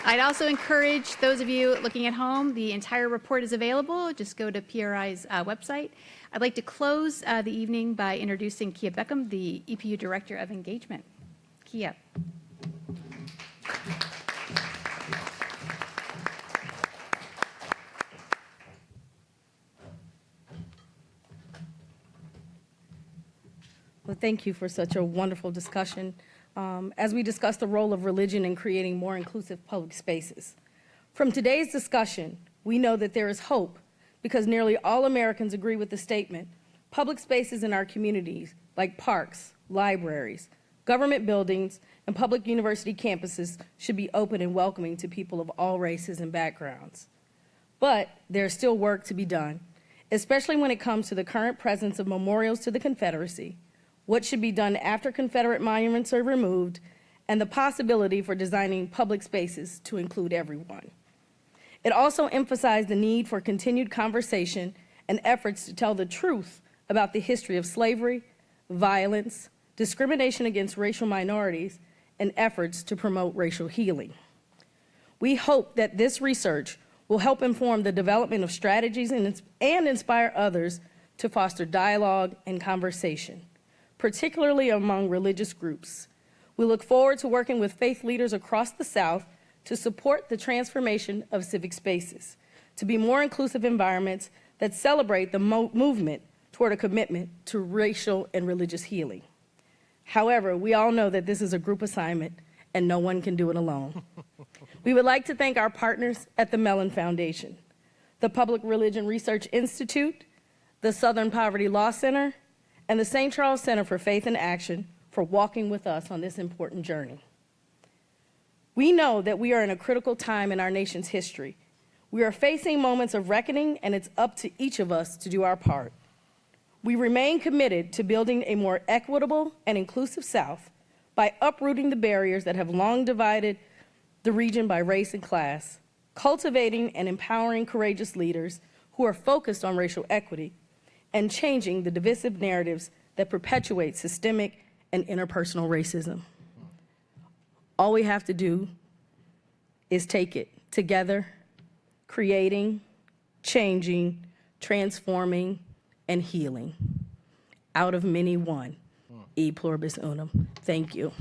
Speaker 2: I'd also encourage those of you looking at home, the entire report is available. Just go to PRI's website. I'd like to close the evening by introducing Kia Beckham, the EPU Director of Engagement. Kia.
Speaker 10: Well, thank you for such a wonderful discussion as we discuss the role of religion in creating more inclusive public spaces. From today's discussion, we know that there is hope because nearly all Americans agree with the statement, public spaces in our communities, like parks, libraries, government buildings, and public university campuses should be open and welcoming to people of all races and backgrounds. But there's still work to be done, especially when it comes to the current presence of memorials to the Confederacy, what should be done after Confederate monuments are removed, and the possibility for designing public spaces to include everyone. It also emphasized the need for continued conversation and efforts to tell the truth about the history of slavery, violence, discrimination against racial minorities, and efforts to promote racial healing. We hope that this research will help inform the development of strategies and inspire others to foster dialogue and conversation, particularly among religious groups. We look forward to working with faith leaders across the South to support the transformation of civic spaces, to be more inclusive environments that celebrate the movement toward a commitment to racial and religious healing. However, we all know that this is a group assignment and no one can do it alone. We would like to thank our partners at the Mellon Foundation, the Public Religion Research Institute, the Southern Poverty Law Center, and the St. Charles Center for Faith and Action for walking with us on this important journey. We know that we are in a critical time in our nation's history. We are facing moments of reckoning, and it's up to each of us to do our part. We remain committed to building a more equitable and inclusive South by uprooting the barriers that have long divided the region by race and class, cultivating and empowering courageous leaders who are focused on racial equity, and changing the divisive narratives that perpetuate systemic and interpersonal racism. All we have to do is take it together, creating, changing, transforming, and healing. Out of many, one. E Pluribus Unum. Thank you.